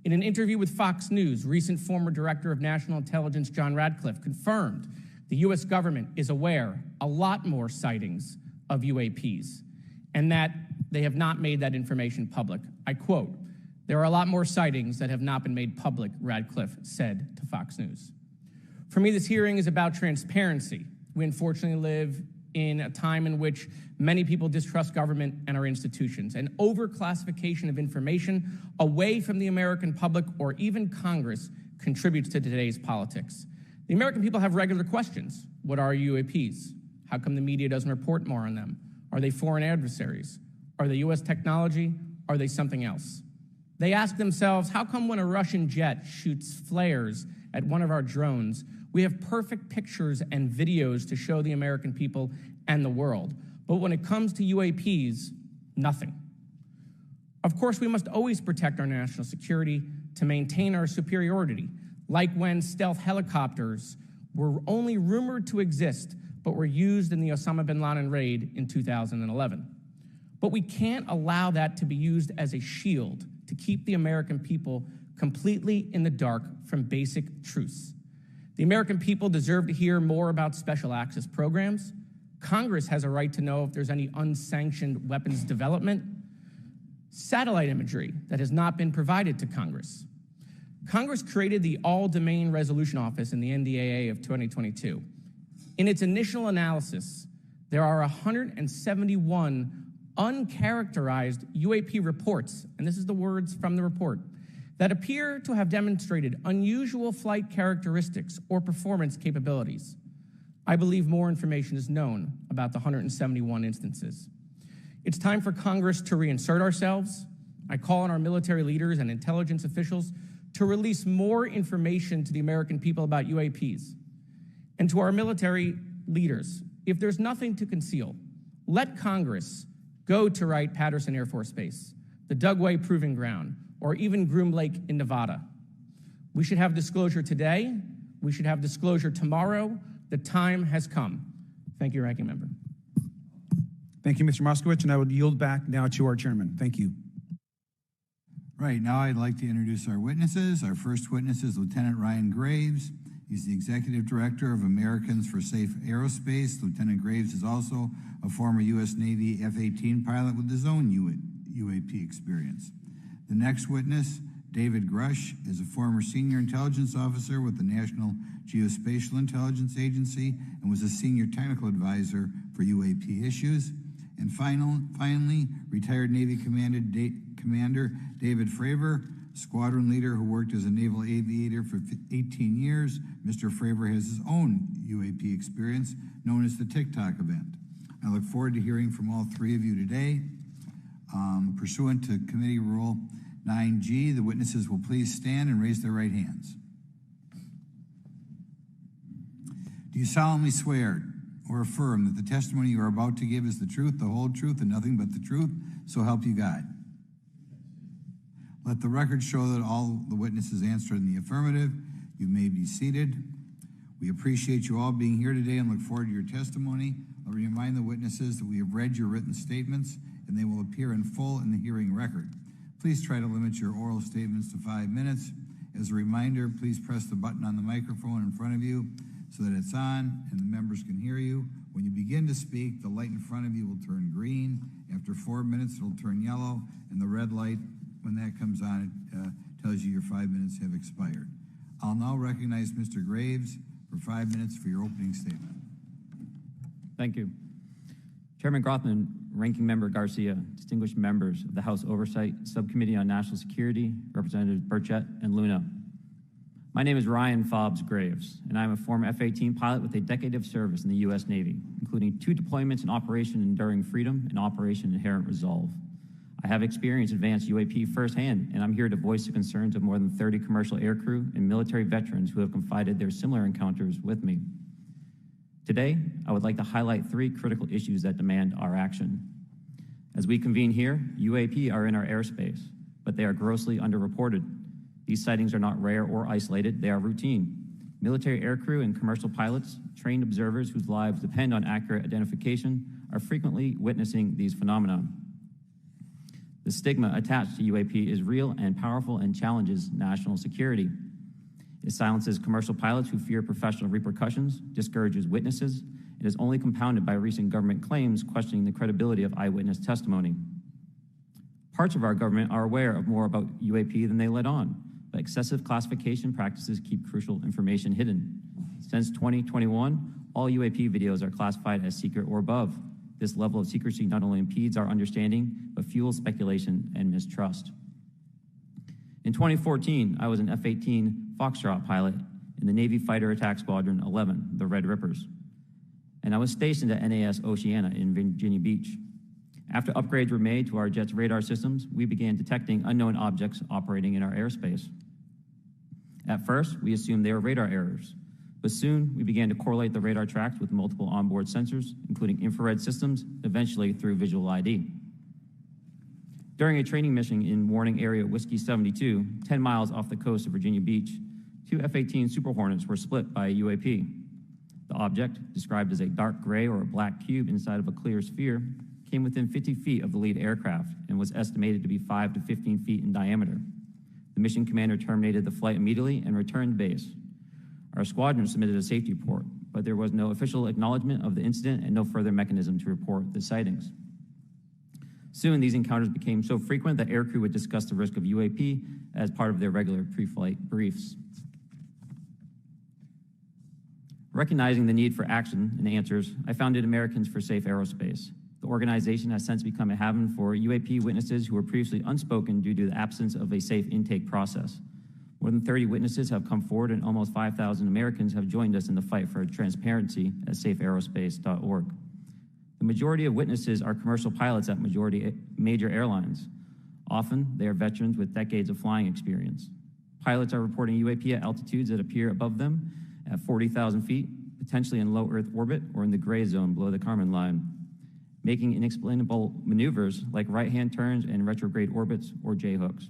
In an interview with Fox News, recent former Director of National Intelligence John Radcliffe confirmed the U.S. government is aware a lot more sightings of UAPs, and that they have not made that information public. I quote, "There are a lot more sightings that have not been made public," Radcliffe said to Fox News. For me, this hearing is about transparency. We unfortunately live in a time in which many people distrust government and our institutions, and overclassification of information away from the American public or even Congress contributes to today's politics. The American people have regular questions. What are UAPs? How come the media doesn't report more on them? Are they foreign adversaries? Are they U.S. technology? Are they something else? They ask themselves, how come when a Russian jet shoots flares at one of our drones, we have perfect pictures and videos to show the American people and the world, but when it comes to UAPs, nothing? Of course, we must always protect our national security to maintain our superiority, like when stealth helicopters were only rumored to exist, but were used in the Osama bin Laden raid in 2011. But we can't allow that to be used as a shield to keep the American people completely in the dark from basic truths. The American people deserve to hear more about special access programs. Congress has a right to know if there's any unsanctioned weapons development. Satellite imagery that has not been provided to Congress. Congress created the All-Domain Resolution Office in the NDAA of 2022. In its initial analysis, there are 171 uncharacterized UAP reports, and this is the words from the report, that appear to have demonstrated unusual flight characteristics or performance capabilities. I believe more information is known about the 171 instances. It's time for Congress to reinsert ourselves. I call on our military leaders and intelligence officials to release more information to the American people about UAPs. And to our military leaders, if there's nothing to conceal, let Congress go to Wright-Patterson Air Force Base, the Dugway Proving Ground, or even Groom Lake in Nevada. We should have disclosure today. We should have disclosure tomorrow. The time has come. Thank you, Ranking Member. Thank you, Mr. Moskowitz, and I would yield back now to our chairman. Thank you. Right, now I'd like to introduce our witnesses. Our first witness is Lieutenant Ryan Graves. He's the Executive Director of Americans for Safe Aerospace. Lieutenant Graves is also a former U.S. Navy F-18 pilot with his own UAP experience. The next witness, David Grush, is a former senior intelligence officer with the National Geospatial Intelligence Agency and was a senior technical advisor for UAP issues. And finally, retired Navy Commander David Fravor, squadron leader who worked as a naval aviator for 18 years. Mr. Fravor has his own UAP experience, known as the TikTok event. I look forward to hearing from all three of you today. Pursuant to Committee Rule 9G, the witnesses will please stand and raise their right hands. Do you solemnly swear or affirm that the testimony you are about to give is the truth, the whole truth, and nothing but the truth, so help you God? Let the record show that all the witnesses answered in the affirmative. You may be seated. We appreciate you all being here today and look forward to your testimony. I'll remind the witnesses that we have read your written statements and they will appear in full in the hearing record. Please try to limit your oral statements to 5 minutes. As a reminder, please press the button on the microphone in front of you so that it's on and the members can hear you. When you begin to speak, the light in front of you will turn green. After 4 minutes, it'll turn yellow, and the red light, when that comes on, it tells you your 5 minutes have expired. I'll now recognize Mr. Graves for 5 minutes for your opening statement. Thank you. Chairman Grothman, Ranking Member Garcia, distinguished members of the House Oversight Subcommittee on National Security, Representatives Burchett and Luna. My name is Ryan Fobbs Graves, and I'm a former F-18 pilot with a decade of service in the U.S. Navy, including 2 deployments in Operation Enduring Freedom and Operation Inherent Resolve. I have experienced advanced UAP firsthand, and I'm here to voice the concerns of more than 30 commercial aircrew and military veterans who have confided their similar encounters with me. Today, I would like to highlight 3 critical issues that demand our action. As we convene here, UAP are in our airspace, but they are grossly underreported. These sightings are not rare or isolated, they are routine. Military aircrew and commercial pilots, trained observers whose lives depend on accurate identification, are frequently witnessing these phenomena. The stigma attached to UAP is real and powerful and challenges national security. It silences commercial pilots who fear professional repercussions, discourages witnesses, and is only compounded by recent government claims questioning the credibility of eyewitness testimony. Parts of our government are aware of more about UAP than they let on, but excessive classification practices keep crucial information hidden. Since 2021, all UAP videos are classified as secret or above. This level of secrecy not only impedes our understanding, but fuels speculation and mistrust. In 2014, I was an F-18 Foxtrot pilot in the Navy Fighter Attack Squadron 11, the Red Rippers, and I was stationed at NAS Oceana in Virginia Beach. After upgrades were made to our jet's radar systems, we began detecting unknown objects operating in our airspace. At first, we assumed they were radar errors, but soon we began to correlate the radar tracks with multiple onboard sensors, including infrared systems, eventually through visual ID. During a training mission in Warning Area Whiskey 72, 10 miles off the coast of Virginia Beach, two F-18 Super Hornets were split by a UAP. The object, described as a dark gray or a black cube inside of a clear sphere, came within 50 feet of the lead aircraft and was estimated to be 5 to 15 feet in diameter. The mission commander terminated the flight immediately and returned to base. Our squadron submitted a safety report, but there was no official acknowledgement of the incident and no further mechanism to report the sightings. Soon, these encounters became so frequent that aircrew would discuss the risk of UAP as part of their regular pre-flight briefs. Recognizing the need for action and answers, I founded Americans for Safe Aerospace. The organization has since become a haven for UAP witnesses who were previously unspoken due to the absence of a safe intake process. More than 30 witnesses have come forward, and almost 5,000 Americans have joined us in the fight for transparency at safeaerospace.org. The majority of witnesses are commercial pilots at major airlines. Often, they are veterans with decades of flying experience. Pilots are reporting UAP at altitudes that appear above them at 40,000 feet, potentially in low Earth orbit or in the gray zone below the Kármán line, making inexplainable maneuvers like right-hand turns and retrograde orbits or J-hooks.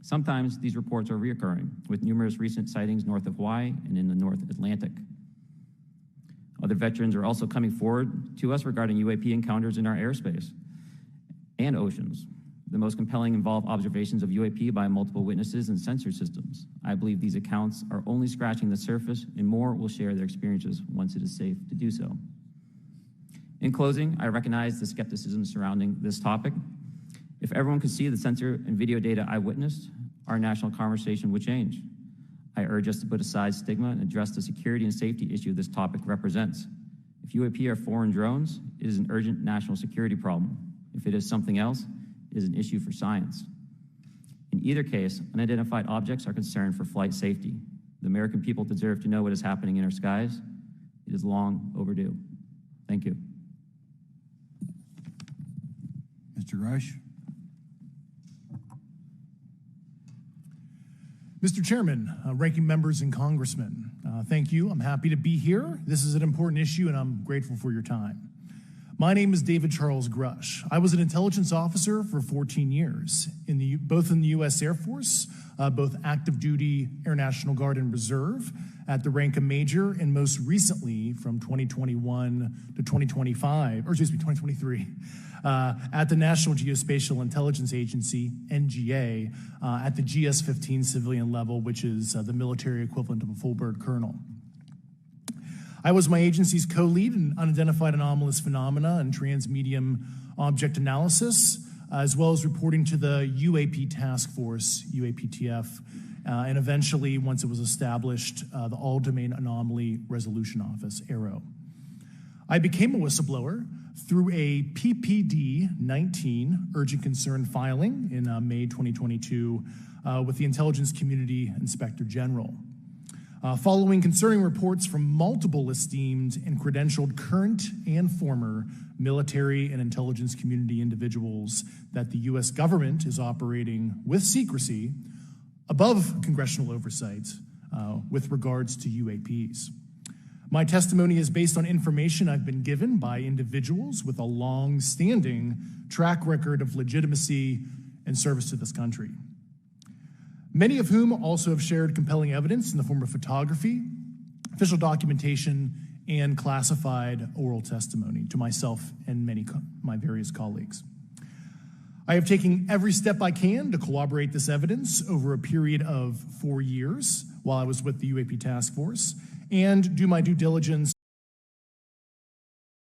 Sometimes these reports are reoccurring, with numerous recent sightings north of Hawaii and in the North Atlantic. Other veterans are also coming forward to us regarding UAP encounters in our airspace and oceans. The most compelling involve observations of UAP by multiple witnesses and sensor systems. I believe these accounts are only scratching the surface, and more will share their experiences once it is safe to do so. In closing, I recognize the skepticism surrounding this topic. If everyone could see the sensor and video data I witnessed, our national conversation would change. I urge us to put aside stigma and address the security and safety issue this topic represents. If UAP are foreign drones, it is an urgent national security problem. If it is something else, it is an issue for science. In either case, unidentified objects are concerned for flight safety. The American people deserve to know what is happening in our skies. It is long overdue. Thank you. Mr. Rush. Mr. Chairman, ranking members and congressmen, thank you. I'm happy to be here. This is an important issue, and I'm grateful for your time. My name is David Charles Grush. I was an intelligence officer for 14 years, both in the U.S. Air Force, both active duty, Air National Guard, and Reserve, at the rank of major, and most recently from 2021 to 2023, at the National Geospatial Intelligence Agency, NGA, at the GS-15 civilian level, which is the military equivalent of a full bird colonel. I was my agency's co-lead in unidentified anomalous phenomena and transmedium object analysis, as well as reporting to the UAP task force, UAPTF, and eventually, once it was established, the All-Domain Anomaly Resolution Office, AARO. I became a whistleblower through a PPD-19 urgent concern filing in May 2022 with the Intelligence Community Inspector General. Following concerning reports from multiple esteemed and credentialed current and former military and intelligence community individuals that the U.S. government is operating with secrecy above congressional oversight with regards to UAPs. My testimony is based on information I've been given by individuals with a long-standing track record of legitimacy and service to this country, many of whom also have shared compelling evidence in the form of photography, official documentation, and classified oral testimony to myself and my various colleagues. I have taken every step I can to corroborate this evidence over a period of 4 years while I was with the UAP Task Force and do my due diligence